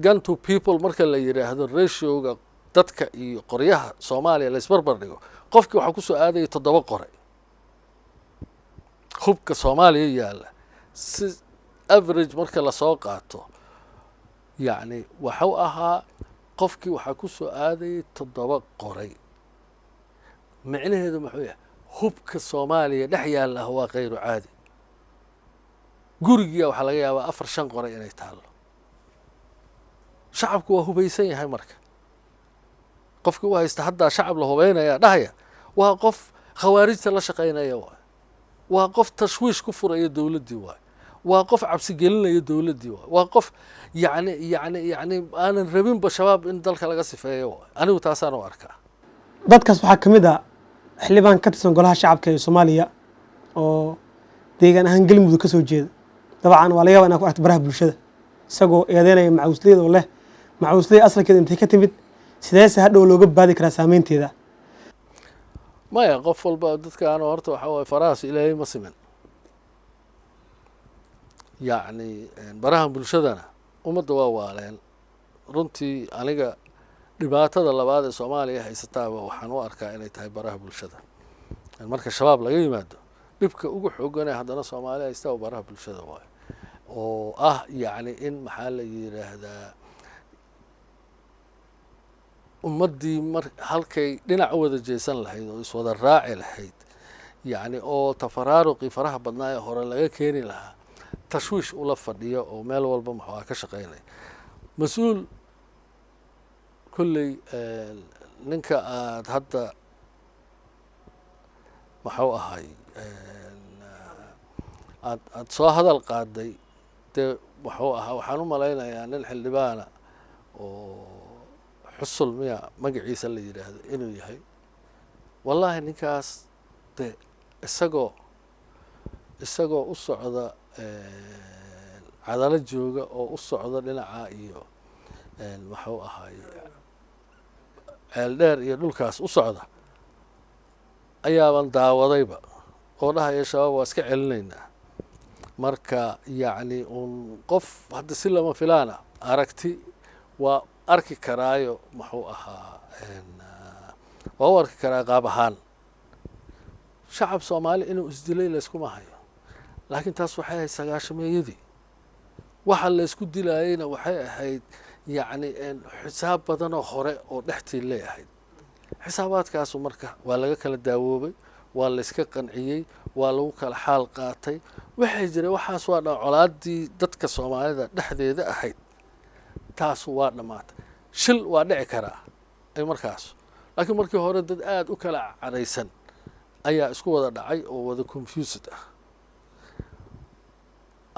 gun to people مركل اللي يرى هذا الريشيو تدك قريها صوماليا الإسبر برضو قفك وحكوسو هذا يتطبق قري hubka Soomaaliya yaala si average marka la soo qaato yani wuxuu ahaa qofkii waxa ku soo aaday 7 qoray macnaheedu muxuu yahay hubka Soomaaliya dhex yaala waa qeyr caadi guriga waxa laga yaabaa 4-5 qoray inay taalo shacabku waa hubaysan yahay marka qofkii waa haysta hadda shacab la hubaynaya dhahaya waa qof khawaarijta la shaqeynaya وقف تشويش كفر أي دولة دواء وقف عبس جلنا دولة دواء وقف يعني أنا نربين بشباب إن ذلك لقصي فيه أنا وتعسان وأركع dadkaas waxaa kamid ah xildhibaan ka tirsan golaha shacabka ee Soomaaliya oo deegaan ahaan galmudug ka soo jeeda dabcan waa laga yaabaa inaan ku aragto baraha bulshada isagoo eedeynaya macawisleyda oo leh macawisleyda asalkeeda intee ka timid sideese hadhow looga baadi karaa saameynteeda ما يقفل بعدك أنا ورت وحوي فراس إلى مسمن يعني براهم بالشدنا ومدوا والين رنتي أنا dhibaatada labaad ee Soomaaliya haysata waxaan u arkaa inay tahay baraha bulshada marka shabaab laga yimaado dhibka ugu xoogan ee haddana Soomaaliya haysta baraha bulshada waay oo ah yani in maxaa la yiraahdaa ummadii halkay dhinac wada jeesan lahayd oo iswada raaci lahayd yani oo tafaraaruqi faraha badnaa hore laga keeni lahaa tashwiish ula fadhiyo oo meel walba maxaa ka shaqeynay mas'uul كل نك هذا محو هاي صا هذا القاضي ت محو وحنو ملاينا يعني الحلبانة وحصل ميا مجلس اللي يرى هذا إنه يهي والله نكاس ت السجو الصعدة عدالة جوجا أو الصعدة لنا عائية محو هاي ceeldheer iyo dhulkaas u socda ayaaban daawadayba oo dhahaya shabaab waa iska celinaynaa marka yacni qof hadda si lama filaana aragti waa arki karaayo muxuu ahaa waa u arki karaa qaab ahaan shacab Soomaali inuu isdilay la iskuma hayo laakiin taas waxay ahayd sagaashameeyadii waxa la isku dilaayayna waxay ahayd يعني حساب بدنا خرق ودحتي اللي أحد حسابات كاسو مركه ولا كلا داوبي ولا إسكا قنعيي ولا كلا حال قاتي وحجري وحاس وانا علادي دتك الصومالي دحدي ذا أحد تاسو وانا مات شل وانا كرا أي مركاس لكن مركي هورد آد وكلا عريسن أي اسكو وذا دعي أو وذا كونفيوزد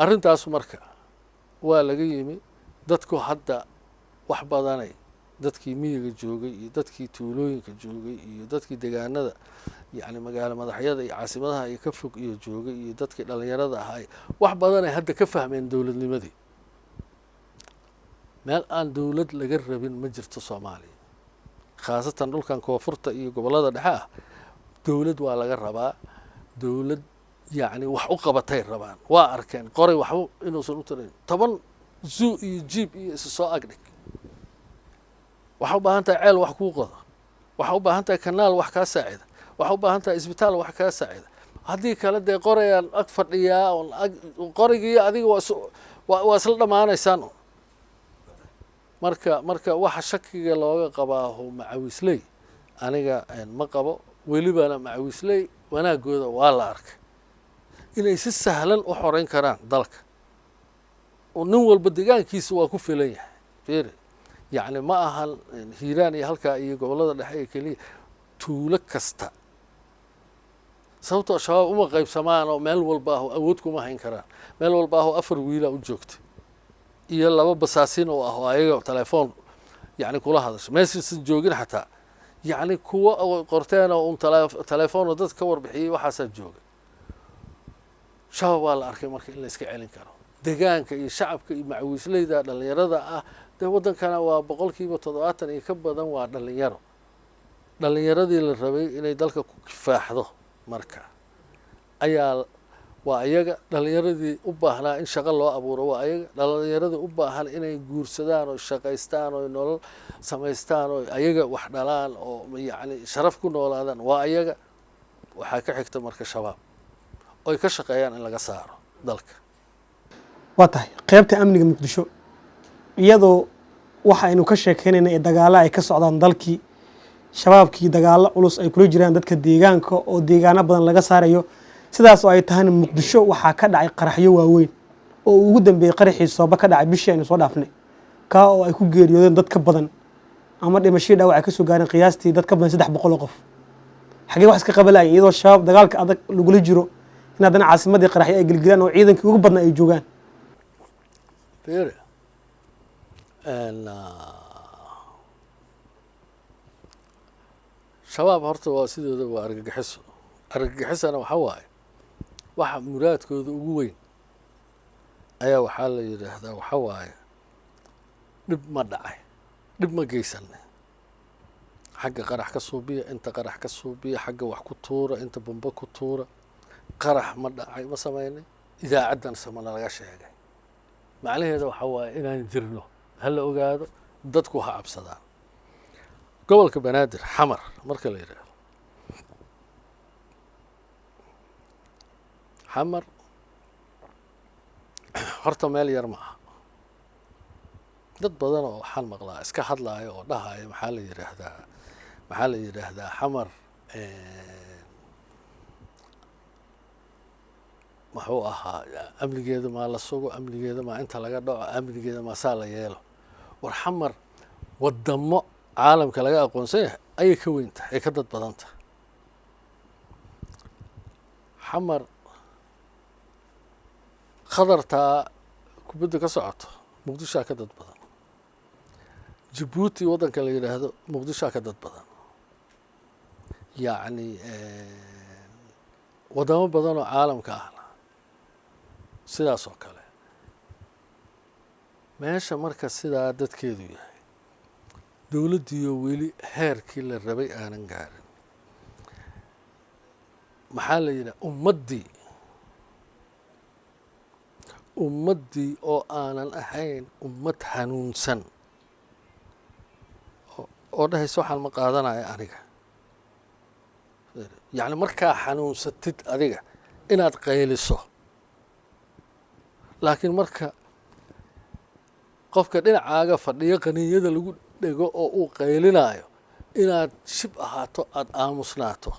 أرن تاسو مركه ولا جيمي dadku hadda wax badanay dadkii miyiga joogay iyo dadkii tuulooyinka joogay iyo dadkii deegaanada yani magaalo madaxyada iyo caasimadaha ay ka fog iyo joogay iyo dadkii dhalinyarada ahaa wax badanay hadda ka fahmeen dawladnimadii meel aan dawlad laga rabin ma jirto Soomaaliya khaasatan dhulkan koonfurta iyo gobolada dhexe ah dawlad waa laga rabaa dawlad yani wax u qabatay rabaan waa arkeen qoray wax inuu soo u tarin 10 زو يجيب يسوق أقدك وحبها أنت عيل وحقوقه وحبها أنت كنال وحكا ساعد وحبها أنت إسبيتال وحكا ساعد هذيك لدي قرية أكفر إياه وقرية هذيك وصلنا معنا يسانو marka waxa shakiga looga qabaa macawisley aniga ma qabo welibana macawisley wanaagooda waa la arkay inay si sahlan u xoreyn karaan dalka oo nin walba deegaankiisa waa ku filan yahay fiiri yacni ma ahan hiiraan iyo halkaa iyo gobollada dhexe ee keliya tuulo kasta sababtoo shabaab uma qaybsamaan oo meel walba aho awood kuma hayn karaan meel walba aho 4 wiila u joogta iyo 2 basaasiin oo ah oo ayaga telefoon yacni kula hadasho meeshiisan joogin xataa yacni kuwa qorteen oo telefoon oo dadka ka warbixiyey waxaasaa jooga shabaab waa la arkay marka in la iska celin karo deegaanka iyo shacabka iyo macawisleyda dhalinyarada ah dee waddankana waa 70% iyo ka badan waa dhalinyaro dhalinyaradii la rabay inay dalka ku kifaaxdo marka ayaa waa ayaga dhalinyaradii u baahnaa in shaqo loo abuuro waa ayaga dhalinyaradii u baahan inay guursadaan oo shaqaystaan oo nolol samaystaan oo ayaga wax dhalaan oo yacni sharaf ku noolaadaan waa ayaga waxaa ka xigta marka shabaab oy ka shaqeeyaan in laga saaro dalka waa tahay qaybta amniga muqdisho iyadoo waxa aynu ka sheekeynayna ee dagaalo ay ka socdaan dalkii shabaabkii dagaalo culus ay kula jiraan dadka deegaanka oo deegaano badan laga saarayo sidaas oo ay tahayna muqdisho waxaa ka dhacay qaraxyo waaweyn oo ugu dambeeyay qaraxii sooba ka dhacay bishii aynu soo dhaafnay kaa oo ay ku geeriyoodeen dad ka badan ama dhimashadii dhaawac ay ka soo gaareen qiyaastii dad ka badan 300 oo qof xagee wax iska qabalayeen iyadoo shabaab dagaalka adag lagula jiro in haddana caasimadii qaraxyo ay gelgelaan oo ciidankii ugu badnaa ay joogaan beere shabaab horta waa sidooda waa argagixiso argagixisana waxa waaye waxa muraadkooda ugu weyn ayaa waxaa la yidhaahdaa waxa waaye dhib ma dhacay dhib ma geysanay xagga qarax ka suubiya inta qarax ka suubiya xagga wax ku tuura inta bombo ku tuura qarax ma dhacay ma samaynay idaacaddan samana laga sheegay macnaheeda waxa waaye inaan jirno hala ogaado dadku ha cabsadaan gobolka banaadir xamar marka la yidhaahdo xamar horta meel yar ma aha dad badan oo waxaan maqlaa iska hadlaayo oo dhahaya maxaa la yidhaahdaa xamar muxuu ahaa amnigeeda maa la sugo amnigeeda maa inta laga dhaco amnigeeda maa saa la yeelo war xamar wadamo caalamka laga aqoonsan yahay ayay ka weyn tahay ay ka dad badan tahay xamar khadartaa kubadda ka socoto muqdishoa ka dad badan jabuuti waddanka la yidhaahdo muqdishoa ka dad badan yacni wadamo badan oo caalamka ahna sidaas oo kale meesha marka sidaa dadkeedu yahay dowladdiiyo weli heerkii la rabay aanan gaarin maxaa la yidhaha ummaddii oo aanan ahayn ummad hanuunsan oo dhahaysa waxaan ma qaadanaya aniga yacni markaa xanuunsatid adiga inaad qayliso laakiin marka qofka dhinacaaga fadhiyo qaniinyada lagu dhego oo uu qaylinaayo inaad shib ahaato aada aamusnaato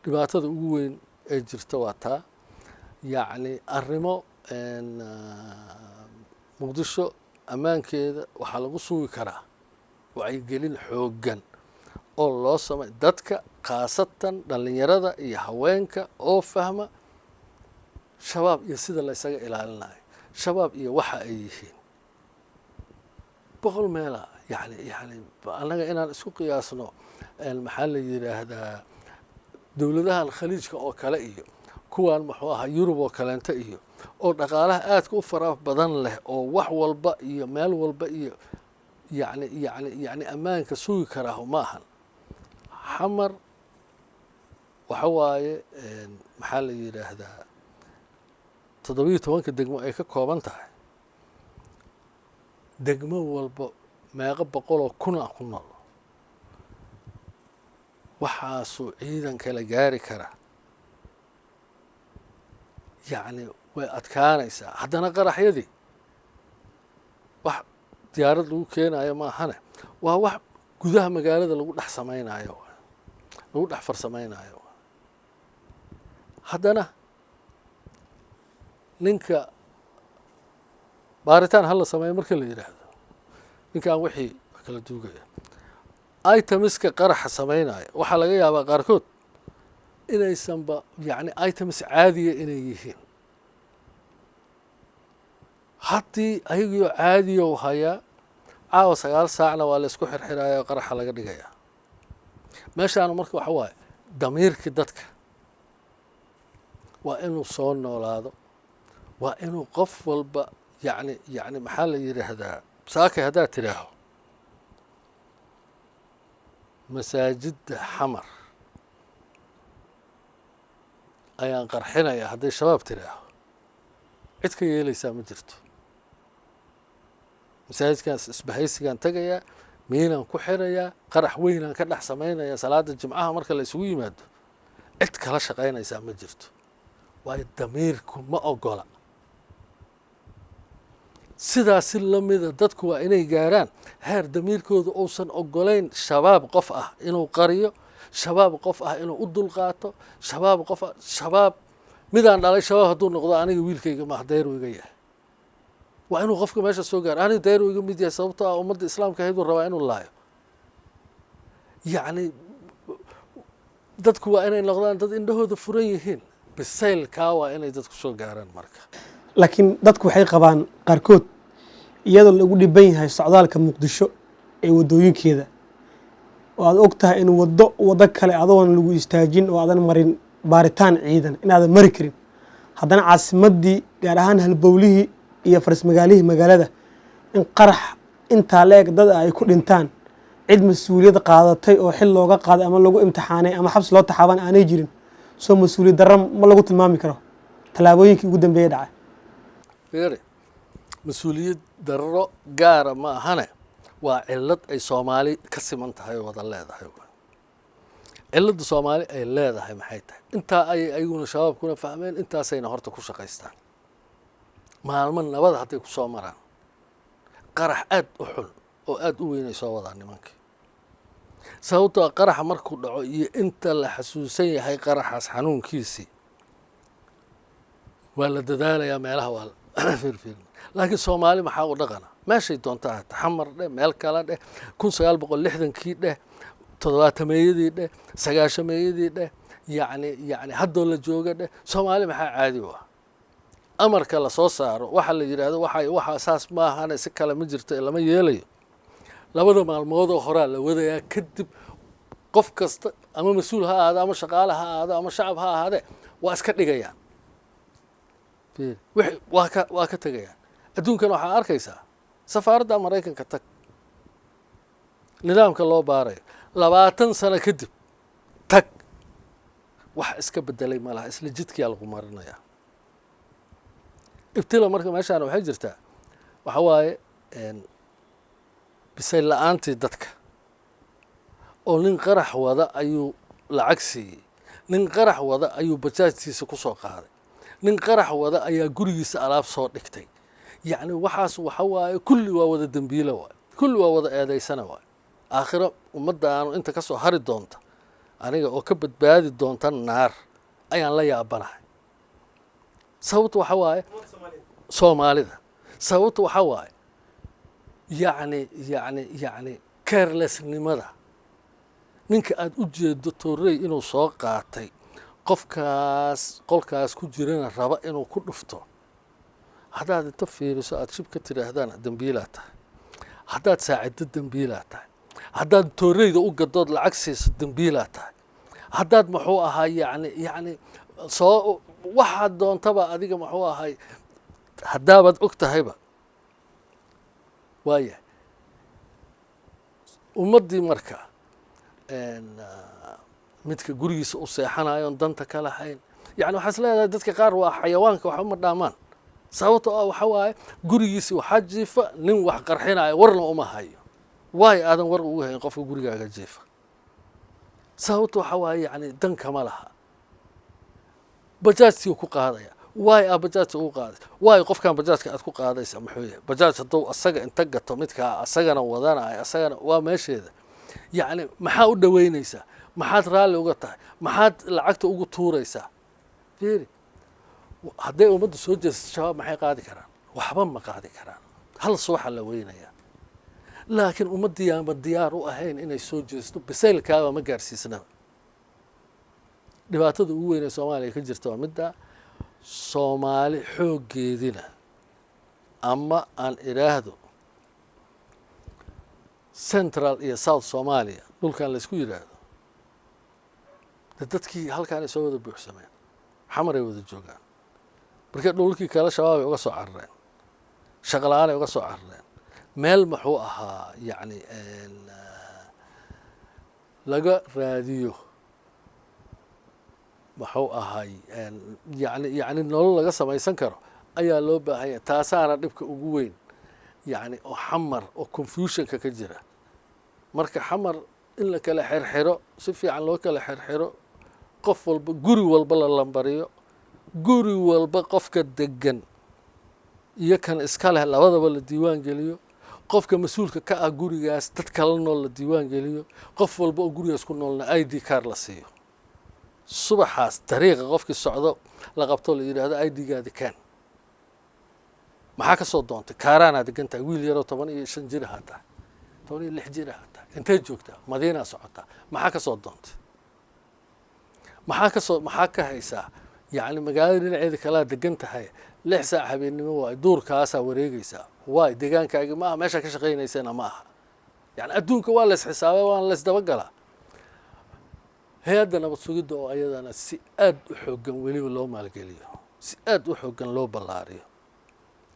dhibaatada ugu weyn ee jirta waa taa yacni arrimo muqdisho ammaankeeda waxaa lagu sugi karaa wacyigelin xooggan oo loo samay dadka khaasatan dhallinyarada iyo haweenka oo fahma shabaab iyo sida la ysaga ilaalinayo shabaab iyo waxa ay yihiin boqol meela yani annaga inaan isku qiyaasno maxaa la yidhaahdaa dowladahan khaliijka oo kale iyo kuwan muxuu ahaa yurub oo kaleenta iyo oo dhaqaalaha aadka u fara badan leh oo wax walba iyo meel walba iyo yacni ammaanka sugi karaahu ma ahan xamar waxa waaye maxaa la yidhaahdaa 17 degmo ay ka kooban tahay degmo walba meeqa boqoloo kuna ku nool waxaasuu ciidan kala gaari karaa yacni way adkaanaysaa haddana qaraxyadii wax diyaarad lagu keenayo ma ahane waa wax gudaha magaalada lagu dhex samaynayo lagu dhex farsamaynayo haddana ninka baaritaan hala sameeyo marka la yidhaahdo ninkaan wixii kala duugaya itemiska qaraxa samaynaya waxaa laga yaabaa qaarkood inaysanba yacni items caadiya inay yihiin haddii ayagoo caadiya u hayaa caawa 9 saacna waa la isku xirxiraya oo qaraxa laga dhigaya meeshaana marka waxa waaye damiirkii dadka waa inuu soo noolaado waa inuu qof walba yacni maxaa la yidhaahdaa saakay haddaad tidhaaho masaajidda xamar ayaan qarxinayaa hadday shabaab tidhaaho cid ka yeelaysaa ma jirto masaajidkaas isbahaysigaan tegayaa miinaan ku xirayaa qarax weynaan ka dhex samaynayaa salaada jimcaha marka la isugu yimaado cid kala shaqaynaysaa ma jirto waayo damiirku ma ogola sidaasi lamida dadku waa inay gaaraan heer damiirkooda uusan ogolayn shabaab qof ah inuu qariyo shabaab qof ah inuu u dulqaato shabaab qof ah shabaab midaan dhalay shabaab hadduu noqdo aniga wiilkayga ma dayru iga yahay waa inuu qofka meesha soo gaaro aniga dayru iga mid yahay sababtoo ah ummadda islaamka ahayd uu rabaa inuu laayo yacni dadku waa inay noqdaan dad indhahooda furan yihiin bisaylkaa waa inay dadku soo gaaraan marka laakiin dadku waxay qabaan qaarkood iyadoo lagu dhiban yahay socdaalka muqdisho ee waddooyinkeeda oo aad og tahay in waddo kale adoon lagu istaajin oo aadan marin baaritaan ciidan inaadan mari karin haddana caasimaddii gaar ahaan halbowlihii iyo farismagaalihii magaalada in qarax intaa la eg dad ay ku dhintaan cid mas-uuliyad qaadatay oo xil looga qaaday ama lagu imtixaanay ama xabsi loo taxaaban aanay jirin soo mas-uuliyad darro ma lagu tilmaami karo tallaabooyinkii ugu dambeeyey dhacay fiiri mas-uuliyad darro gaara ma ahane waa cillad ay soomaali ka siman tahay oo wada leedahay cilladda soomaali ay leedahay maxay tahay intaa ayay ayaguna shabaabkuna fahmeen intaasayna horta ku shaqaystaan maalmo nabada hadday ku soo maraan qarax aad u xun oo aad u weynay soo wadaan nimankii sababtoo qaraxa markuu dhaco iyo inta la xasuusan yahay qaraxaas xanuunkiisii waa la dadaalayaa meelaha waa firfir laakiin soomaali maxaa u dhaqana meeshay doonta ahata xamar dheh meel kale dheh 1960kii dheh 70meeyadii dheh 90meeyadii dheh yacni haddoo la jooga dheh soomaali maxaa caadi u ah amarka la soo saaro waxa la yidhaahdo waxa saas maahane si kale ma jirto lama yeelayo labada maalmoodoo horaa la wadayaa kadib qof kasta ama mas-uul ha ahaado ama shaqaale ha ahaado ama shacab ha ahaadee waa iska dhigayaan waa ka tegayaan adduunkan waxaa arkaysaa safaaradda maraykanka tag nidaamka loo baarayo 20 sano kadib tag wax iska bedelay ma laha isla jidkiyaa lagu marinayaa ibtila marka meeshaan waxay jirtaa waxa waaye bisayl la-aantii dadka oo nin qarax wada ayuu lacag siiyey nin qarax wada ayuu bajaajtiisa ku soo qaaday nin qarax wada ayaa gurigiisa alaab soo dhigtay yacni waxaas waxa waaye kulli waa wada dembiilo waaye kulli waa wada eedaysana waaye aakhiro ummaddaanu inta ka soo hari doonta aniga oo ka badbaadi doonta naar ayaan la yaabanahay sababta waxa waaye soomaalida sababta waxa waaye yacni carelessnimada ninka aad u jeedo toorey inuu soo qaatay qolkaas ku jirana raba inuu ku dhufto haddaad inta fiiriso aad shib ka tidhaahdaan dembiilaa tahay haddaad saaciddo dembiilaa tahay haddaad tooreyda u gadood lacag siiso dembiilaa tahay haddaad muxuu ahaa yacni soo waxaad doontaba adiga muxuu ahay haddaabaad og tahayba waayahay ummaddii marka midka gurigiisa u seexanayoon danta ka lahayn yacni waxaa is leedahay dadka qaar waa xayawaanka waxba ma dhaamaan sababtoo ah waxa waaye gurigiisi waxaa jiifa nin wax qarxinaya warna uma hayo waayo aadan war ugu hayn qofka gurigaaga jiifa sababta waxa waaye yacni dan kama laha bajaajtii ku qaadaya واي أبجاج وقاد واي قف كان بجاج كأتكو قاد يسمحوه بجاج الضوء السجع انتقت طميتك السجع وضنا السجع وماشي هذا يعني ما حاول وين يسا ما حد رالي وقطع ما حد لعقته وقط طور يسا فيري هدي ومد سوج الشباب ما حي قاعد كران وحبا ما قاعد كران هل صوح على وين يا لكن ومدي يا الديار وأهين إنه سوج بسيل كذا ما جالس سنة dhibaatada ugu weyn ee Soomaaliya ka jirta waa midda Soomaali xooggeedina ama aan iraahdo Central iyo South Soomaaliya dhulkan la isku yiraahdo dadkii halkaan soo wada buuxsameen xamar ay wada joogaan marka dhulkii kala shabaab ay uga soo carareen shaqalaan ay uga soo carareen meel maxuu ahaa yani laga raadiyo maxuu ahay yani nolol laga samaysan karo ayaa loo baahaya taasaana dhibka ugu weyn yani oo xamar oo confusionka ka jira marka xamar in la kala xirxiro si fiican loo kala xirxiro qof walba guri walba la lambariyo guri walba qofka degan iyo kan iska leh labadaba la diiwaan geliyo qofka mas'uulka ka ah gurigaas dad kala nool la diiwaan geliyo qof walba oo gurigaas ku noolna ID card la siiyo subaxaas dariiqa qofkii socdo la qabto la yiraahdo ID-gaadi kan maxaa ka soo doontay kaaraana degantaa wiil yar oo 15 jir hata 16 jir hata intee joogtaa Madiina socota maxaa ka soo doontay maxaa ka haysaa yani magaalada dhinaceeda kala degan tahay 6 saac habeenimo waa duurkaas wareegaysa waay deegaankaaga ma meesha ka shaqeynaysan ma aha yani adduunka waa la xisaabay waa la isdaba galaa هذا نبض سجد أو أيضا سئاد وحجن ولي ولا ما الجليه سئاد وحجن لو بالعارية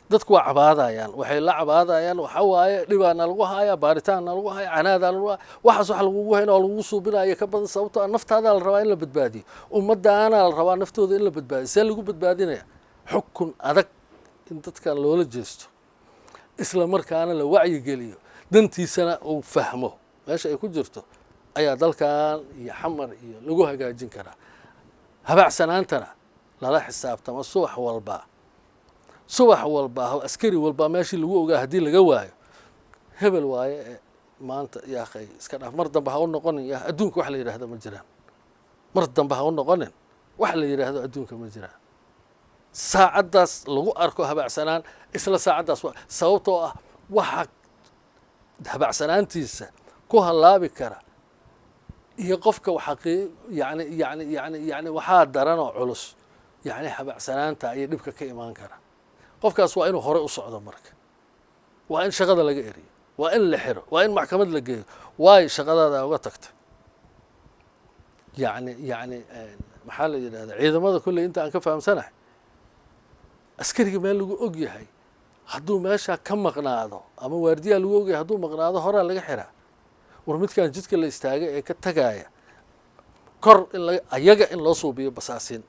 دتكوا عبادة يعني وحيل عبادة يعني وحواي لبنا الوها يا بارتان الوها يا عناد الوها وحصل الوها هنا الوصو بنا يكبر صوته النفط هذا الرواية اللي بتبادي ومدة أنا الرواية نفطه ذي اللي بتبادي سألوا بتبادينا حكم أذك أنت كان لولا جست إسلام مركان لو وعي جليه دنتي سنة وفهمه ماشي يكون جرته ayaa dalkan iyo xamar iyo lagu hagaajin karaa habacsanaantana lala xisaabtamo subax walba askari walba meeshii lagu ogaa hadii laga waayo hebel waaye maanta yaa akhay iska dhaaf mar dambe ha u noqonin yaa adduunka wax la yiraahdo ma jiraan mar dambe ha u noqonin wax la yiraahdo adduunka ma jiraan saacadaas lagu arko habacsanaan isla saacadaas sababtoo ah waxa habacsanaantiisa ku halaabi kara iyo qofka waxa yani waxa daran oo culus yani habacsanaanta ay dhibka ka imaan kara qofkaas waa inuu hore u socdo marka waa in shaqada laga eriyo waa in la xiro waa in maxkamad la geeyo waay shaqadaada uga tagtay yani maxaa la yiraahdaa ciidamada kulli inta aan ka fahamsanahay askariga meel lagu og yahay hadduu meesha ka maqnaado ama waardiyaha lagu og yahay hadduu maqnaado hore laga xiraa warmidkan jidka la istaagay ee ka tagaya kor in ayaga in loo suubiyo basaasin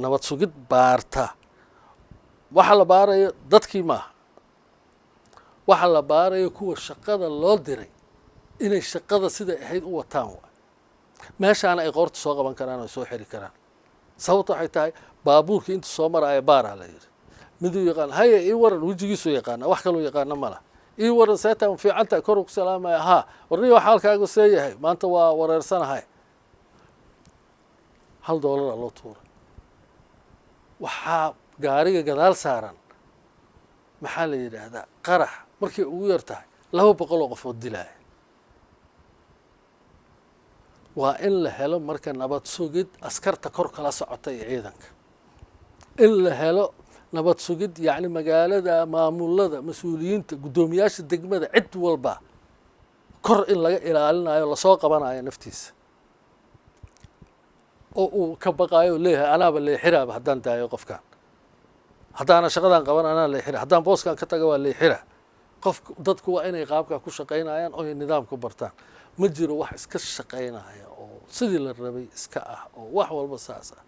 nabad sugid baarta waxa la baarayo dadkii ma waxa la baarayo kuwa shaqada loo diray inay shaqada sida ahayd u wataan meeshaan ay qoorta soo qaban karaan oo soo xiri karaan sababta waxay tahay baabuurka inta soo maraya baara la yiri miduu yaqaan haye ii waran wajigiisu yaqaan wax kale uu yaqaan ma laha ii waran seetan fi canta kor ku salaamay ha warniyo xaalkaagu seeyahay maanta waa wareersanahay $1 loo tuuro waxa gaariga gadaal saaran maxaa la yiraahdaa qarax markii ugu yartahay 200 qof oo dilay waa in la helo marka nabad sugid askarta kor kala socotay ciidanka in la helo nabad sugid yani magaalada maamulada mas'uuliyiinta gudoomiyaasha degmada cid walba kor in laga ilaalinayo la soo qabanayo naftiisa oo uu ka baqayo leeyahay anaaba leexiraaba haddaan daayo qofkan haddaana shaqadan qaban anaa leexira haddaan booskan ka tago waa leexira qof dadku waa inay qaabka ku shaqeynayaan oo nidaamku bartaan ma jiro wax iska shaqeynaya oo sidii la rabay iska ah oo wax walba saas ah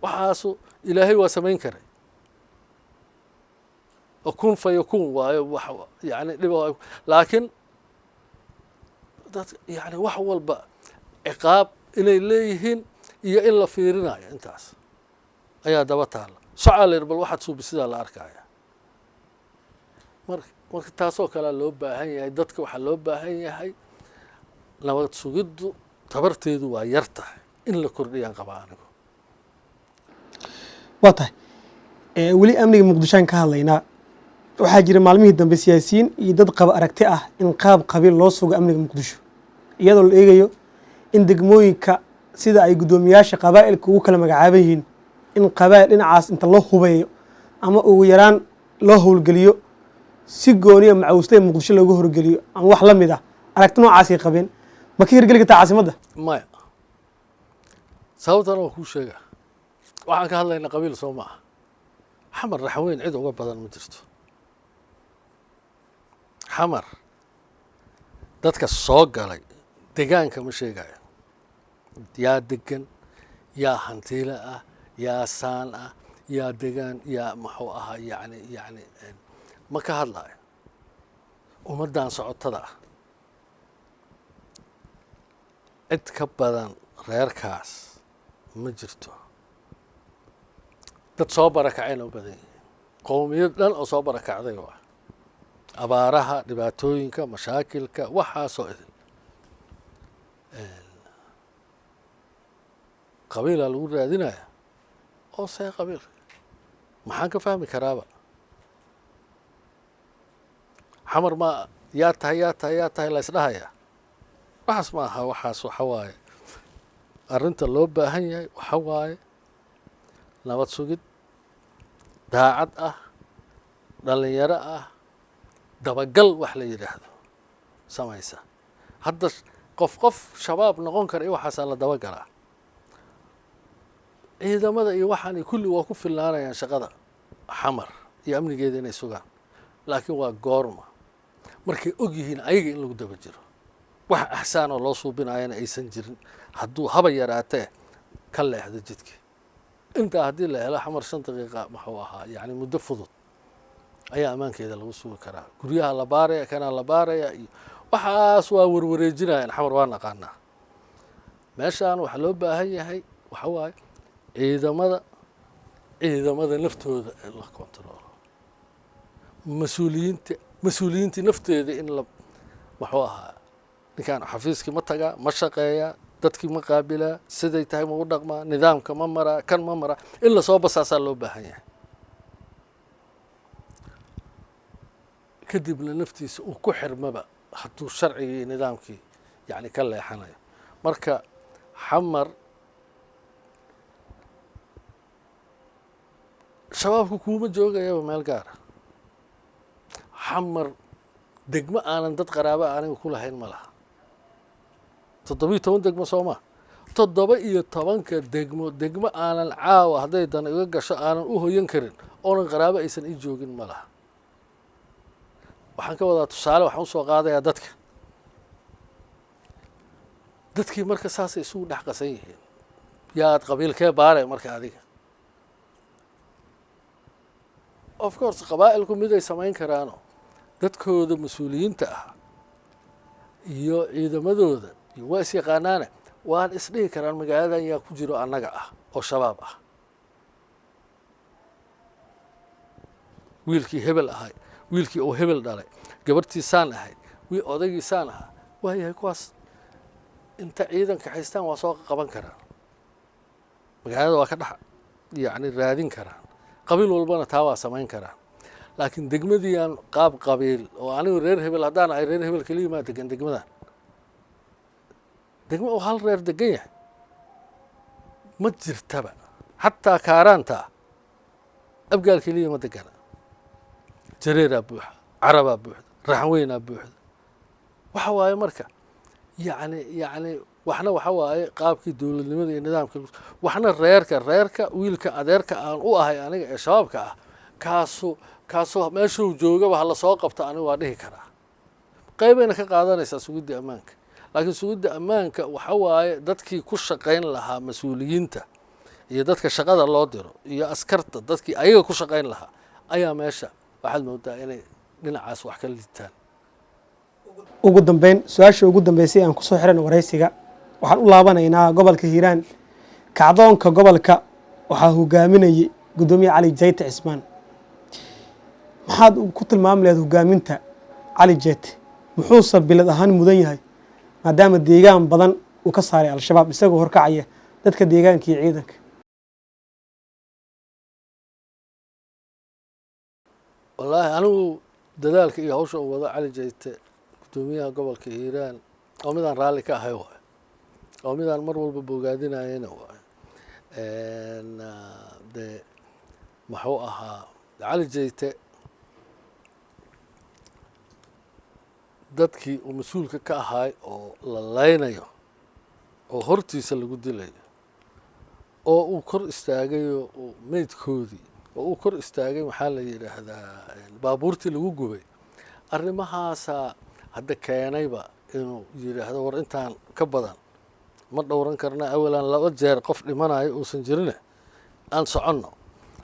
waxaasu ilaahay waa samayn karay أكون فيكون يعني لكن يعني وحول بقى عقاب إلى إليهن إلا فيرنا يعني أنتاس ayaa daba taala socaa la yidhi bal waxaad suubi sidaa la arkaya marka taasoo kalea loo baahan yahay dadka waxaa loo baahan yahay nabad sugiddu tabarteedu waa yar tahay in la kordhiyaan qabaa anigu waa tahay weli amniga muqdishoan ka hadlaynaa waxaa jira maalmihii dambe siyaasiyiin iyo dad qaba aragti ah in qaab qabiil loo sugo amniga muqdisho iyadoo la eegayo in degmooyinka sida ay guddoomiyaasha qabaa'ilka ugu kala magacaaban yihiin in qabaa'il dhinacaas inta loo hubeeyo ama ugu yaraan loo howlgeliyo si gooniya macawislada muqdisho loogu horgeliyo ama wax la mid ah aragti noocaasay qabeen ma ka hirgeli kartaa caasimadda maya sababtan waa kuu sheega waxaan ka hadlaynaa qabiil soo ma aha xamar raxweyn cid uga badan ma jirto xamar dadka soo galay degaanka ma sheegayo yaa degan yaa hantiile ah yaa saan ah yaa degaan yaa muxuu ahaa yani ma ka hadlayo ummaddan socotada ah cid ka badan reerkaas ma jirto dad soo barakacayna u badan yihiin qowmiyad dhan oo soo barakacday waa abaaraha dhibaatooyinka mashaakilka waxaasoo idin qabiilaa lagu raadinaya oo see qabiilka maxaan ka fahmi karaaba xamar ma yaa tahay la isdhahayaa waxaas ma aha waxaas waxa waaye arrinta loo baahan yahay waxa waaye nabad sugid daacad ah dhalinyaro ah dabagal wax la yidhaahdo samaysa hadda qof shabaab noqon kara iyo waxaasaa la dabagalaa ciidamada iyo waxaanay kulli waa ku filnaanayaan shaqada xamar iyo amnigeeda inay sugaan laakiin waa goorma markay og yihiin ayaga in lagu daba jiro wax axsaan oo loo suubinayana aysan jirin hadduu haba yaraatee ka leexdo jidkii intaa haddii la helo xamar 5 daqiiqa muxuu ahaa yani muddo fudud ayaa ammaankeeda lagu sugi karaa guryaha la baaraya kanaa la baaraya iyo waxaas waa warwareejinayaan xamar waa naqaanaa meeshaan waxaa loo baahan yahay waxa waaye ciidamada naftooda in la kontaroolo mas-uuliyiintii nafteeda in la muxuu ahaa ninkaan xafiiskii ma tagaa ma shaqeeyaa dadkii ma qaabilaa siday tahay ma u dhaqmaa nidaamka ma maraa kan ma maraa in lasoo basaasaa loo baahan yahay kadibna naftiisa uu ku xirmaba hadduu sharcigii iyo nidaamkii yani ka leexanayo marka xamar shabaabku kuuma joogayaba meel gaara xamar degmo aanan dad qaraaba aniga ku lahayn ma laha 17 degmo soo ma 17 degmo aanan caawa hadday dan iga gasho aanan u hoyan karin oonan qaraabo aysan ii joogin ma laha waxaan ka wadaa tusaale waxaan usoo qaadayaa dadkii marka saasay isugu dhex qasan yihiin yaad qabiilkee baare marka adiga of course qabaa'ilku mid ay samayn karaano dadkooda mas-uuliyiinta ah iyo ciidamadooda iyo waa is yaqaanaana waan isdhihi karaan magaaladan yaa ku jiro annaga ah oo shabaab ah wiilkii hebel ahay wiilkii uu hebel dhalay gabartiisaan ahayd odaygiisaan ahaa waayahay kuwaas inta ciidanka haystaan waa soo qaban karaan magaalada waa ka dhex yani raadin karaan qabiil walbana taa waa samayn karaan laakiin degmadii aan qaab qabiil oo anigu reer hebel haddaan ahay reer hebel keliya maa degan degmadan degmo oo hal reer degan yahay ma jirtaba xataa kaaraanta abgaal keliya ma degana jareeraa buuxa carabaa buuxda raxweynaa buuxda waxa waaye marka yani waxna waxa waaye qaabkii dowladnimada iyo nidaamka waxna reerka wiilka adeerka aan u ahay aniga ee shabaabka ah kaasoo meeshuu joogaba hala soo qabto aniga waa dhihi karaa qaybayna ka qaadanaysaa sugidda ammaanka laakiin sugidda ammaanka waxa waaye dadkii ku shaqayn lahaa mas-uuliyiinta iyo dadka shaqada loo diro iyo askarta dadkii ayaga ku shaqayn lahaa ayaa meesha waxaad moodaa inay dhinacaas wax ka liitaan ugu dambeyn su-aasha ugu dambeysay aan kusoo xiran waraysiga waxaan u laabanaynaa gobolka hiiraan kacdoonka gobolka waxaa hogaaminayay gudoomiye cali jayte cismaan maxaad ku tilmaami lahayd hogaaminta cali jayte muxuuse bilad ahaan mudan yahay maadaama deegaan badan uu ka saaray al-shabaab isagoo horkacaya dadka deegaanka iyo ciidanka wallaahi anigu dadaalka iyo hawsha uu wado cali jayte gudoomiyaha gobolka hiiraan oo midaan raalli ka ahay waay oo midaan mar walba bogaadinayana waay dee muxuu ahaa cali jayte dadkii uu mas-uulka ka ahaay oo la laynayo oo hortiisa lagu dilayo oo uu kor istaagayo meydkoodii oo uu kor istaagay maxaa la yidhaahdaa baabuurtii lagu gubay arrimahaasaa hadda keenayba inuu yidhaahdo war intaan ka badan ma dhowran karna awalan 2 jeer qof dhimanayo uusan jirine aan soconno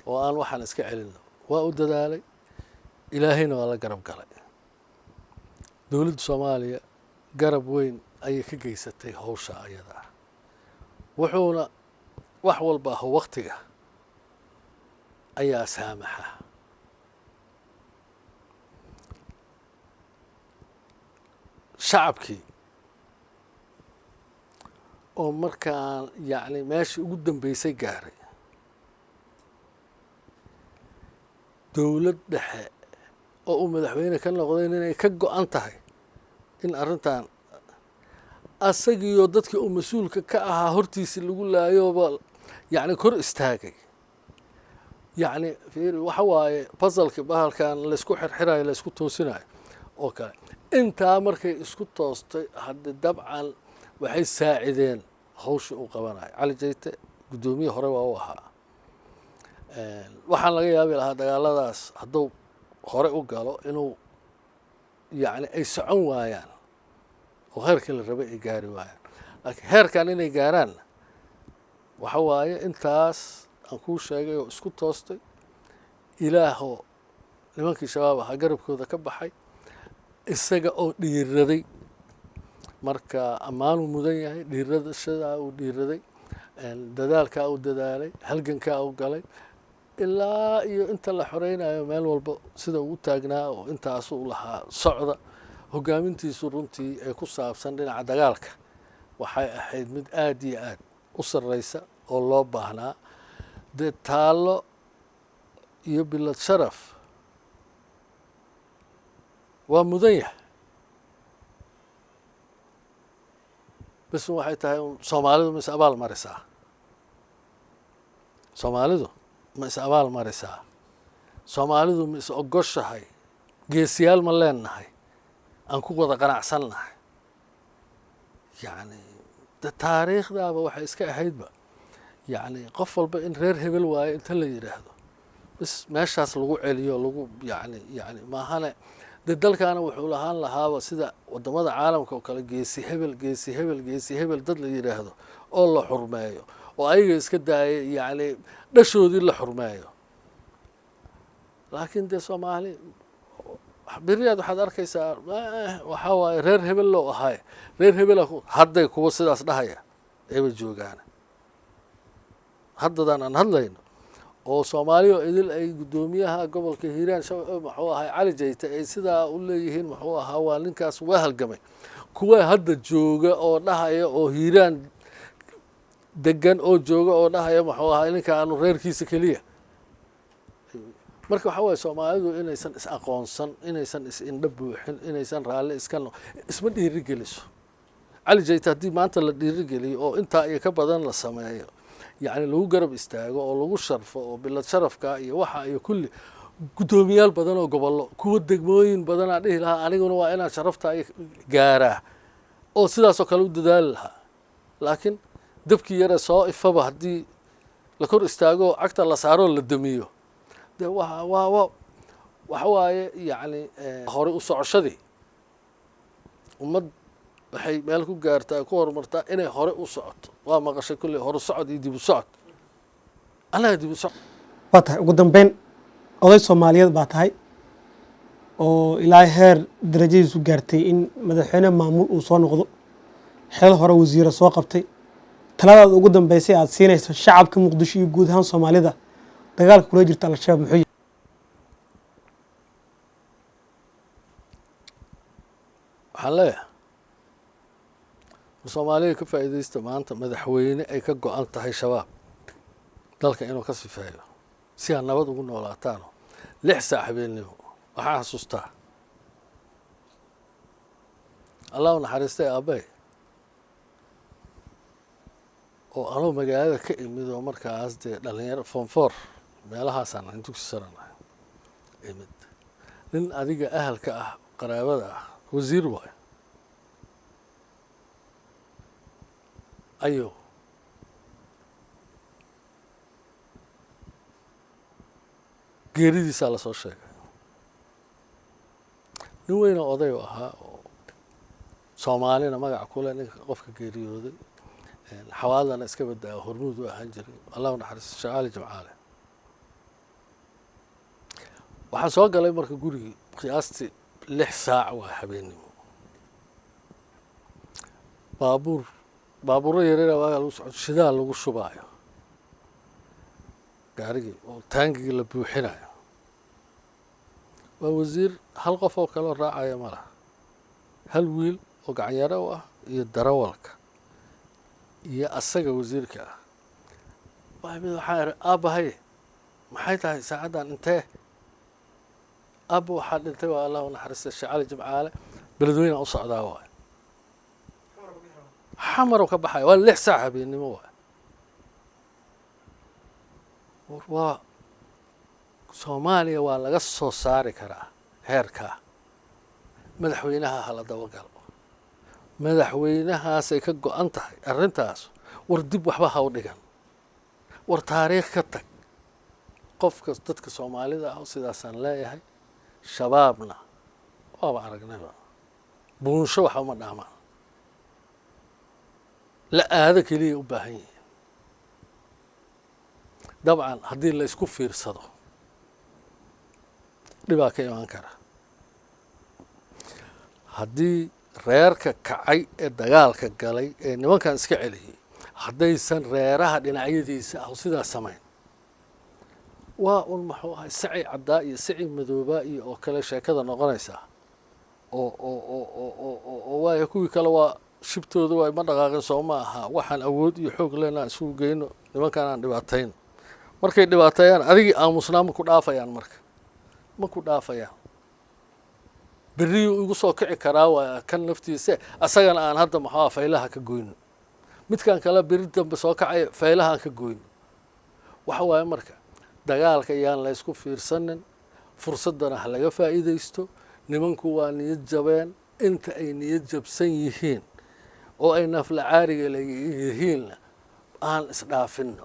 oo aan waxaan iska celinno waa u dadaalay ilaahayna waa la garab galay dowladda soomaaliya garab weyn ayay ka geysatay hawsha ayada ah wuxuuna wax walba ah waqtiga ayaa saamaxa shacabkii oo markaan yacni meeshii ugu dambeysay gaaray dowlad dhexe oo uu madaxweyne ka noqday inay ka go-an tahay in arrintan asagiyo dadkii uu mas-uulka ka ahaa hortiisii lagu laayoba yacni kor istaagay yacni fiiri waxa waaye basalki bahalkan laysku xirxirayo laysku toosinayo oo kale intaa markay isku toostay hadda dabcan waxay saacideen hawshii uu qabanayo cali jayte guddoomiye hore waa u ahaa waxaan laga yaabi lahaa dagaaladaas hadduu hore u galo inuu yacni ay socon waayaan oo heerkii la rabay ay gaari waayaan laakiin heerkan inay gaaraan waxa waaye intaas aan kuu sheegay oo isku toostay ilaahoo nimankii shabaab ahaa garabkooda ka baxay isaga oo dhiiraday marka ammaanuu mudan yahay dhiiradashadaa uu dhiiraday dadaalkaa uu dadaalay halgankaa uu galay ilaa iyo inta la xoreynayo meel walba sida uu taagnaa oo intaasuu lahaa socda hogaamintiisu runtii ay ku saabsan dhinaca dagaalka waxay ahayd mid aad iyo aad u sarreysa oo loo baahnaa dee taallo iyo bilad sharaf waa mudan yahay bas waxay tahay soomaalidu ma is abaal marisaa soomaalidu ma is abaal marisaa soomaalidu ma is ogoshahay geesiyaal ma leennahay aan ku wada qanacsannahay yacni de taariikhdaaba waxay iska ahaydba yacni qof walba in reer hebel waayo inta la yidhaahdo bas meeshaas lagu celiyo lagu yacni maahane dee dalkaana wuxuu lahaan lahaaba sida waddamada caalamka oo kale geesi hebel geesi hebel geesi hebel dad la yidhaahdo oo la xurmeeyo oo ayaga iska daaya yacni dhashoodii la xurmeeyo laakiin dee soomaali beriyaad waxaad arkaysaa waxaa waaye reer hebel loo ahaay reer hebela hadday kuwa sidaas dhahaya ayba joogaan haddadan aan hadlayno oo soomaaliya idil ay guddoomiyaha gobolka hiiraan muxuu ahay cali jayte ay sidaa u leeyihiin muxuu ahaa waa ninkaas waa halgamay kuwa hadda jooga oo dhahaya oo hiiraan degan oo jooga oo dhahaya muxuu ahaa ninkaanu reerkiisa keliya marka waxaa waaye soomaalidu inaysan is aqoonsan inaysan is indho buuxin inaysan raalli iska isma dhiirigeliso cali jayte haddii maanta la dhiirigeliyo oo intaa iyo ka badan la sameeyo yacni lagu garab istaago oo lagu sharfo oo bilad sharafka iyo waxa iyo kulli guddoomiyaal badan oo gobollo kuwa degmooyin badanaa dhihi lahaa aniguna waa inaan sharafta gaaraa oo sidaasoo kale u dadaali lahaa laakiin dabkii yare soo ifaba haddii la kor istaago cagta la saaroo la damiyo dee waxa waaye yacni hore u socoshadii ummad waxay meel ku gaartaa ku horumartaa inay hore u socoto waa maqashay kulley hore socod iyo dib u socod annaga dib u socod waa tahay ugu dambeyn oday soomaaliyeed baa tahay oo ilaa heer darajadiisu gaartay in madaxweyne maamul uu soo noqdo xeel hore wasiira soo qabtay taladaada ugu dambeysay aad siinayso shacabka muqdisho iyo guud ahaan soomaalida dagaalka kula jirta al-shabaab muxuu yahay? waxaan leeyahay soomaalida ka faa'iidaysta maanta madaxweyne ay ka go-an tahay shabaab dalka inuu ka sifeeyo si aad nabad ugu noolaataano 6 saac habeenimo. waxaan xasuustaa allah u naxariistay aabbay oo anuu magaalada ka imid oo markaas dee dhalinyaro fonfor meelahaasaan aan dugsi saranahay imid nin adiga ahalka ah qaraabada ah wasiir waayo ayo geeridiisaa lasoo sheegay. nin weyna oday u ahaa oo soomaalina magac kule ninka qofka geeriyooday xawaadlana iska badaa hormuud u ahaan jiray allah u naxariisto Sheekh Cali Jimcaale. waxaan soo galay marka gurigii qiyaastii 6 saac waa habeenimo. baabuuro yareera waaga lagu socdo shidaal lagu shubaayo gaarigii oo taangigii la buuxinayo. waa wasiir hal qof oo kaloo raacaya ma laha hal wiil oo gacanyaro u ah iyo darawalka iyo asaga wasiirka ah. waxaan iri aabbahay maxay tahay saacaddan intee? aabba waxaa dhintay waa allah u naxariista Sheekh Cali Jimcaale beledweyne u socdaa waay xamarow ka baxaya waa 6 saac habeenimo waay. waa soomaaliya waa laga soo saari karaa heerkaa madaxweynaha hala dabagalo madaxweynahaasay ka go-an tahay arrintaas. war dib waxba ha u dhigan war taariikh ka tag qofka dadka soomaalida ah sidaasaan leeyahay. shabaabna waaba aragnayba buunsho waxa uma dhaamaan la aado keliya u baahan yihiin. dabcan haddii la isku fiirsado dhibaa ka imaan kara. haddii reerka kacay ee dagaalka galay ee nimankan iska celiyey haddaysan reeraha dhinacyadiisa ah sidaas samayn waa un muxuu ahay saci caddaa iyo saci madoobaa iyo oo kale sheekada noqonaysaa oo waayo kuwii kale waa shibtooda waa ma dhaqaaqin soo ma aha waxaan awood iyo xoog leenaa isugu geyno nimankan aan dhibaatayn. markay dhibaateeyaan adigii aamusnaa ma ku dhaafayaan marka ma ku dhaafayaan. berriyuu igu soo kici karaa waa kan naftiise asagana aan hadda maxaa faylaha ka goyno midkan kale berri dambe soo kacay faylaha aan ka goyno. waxa waaye marka dagaalka yaan la isku fiirsanin fursadana ha laga faa'iidaysto. nimanku waa niyad jabeen inta ay niyad jabsan yihiin oo ay nafla caariga leeyihiinna aan isdhaafino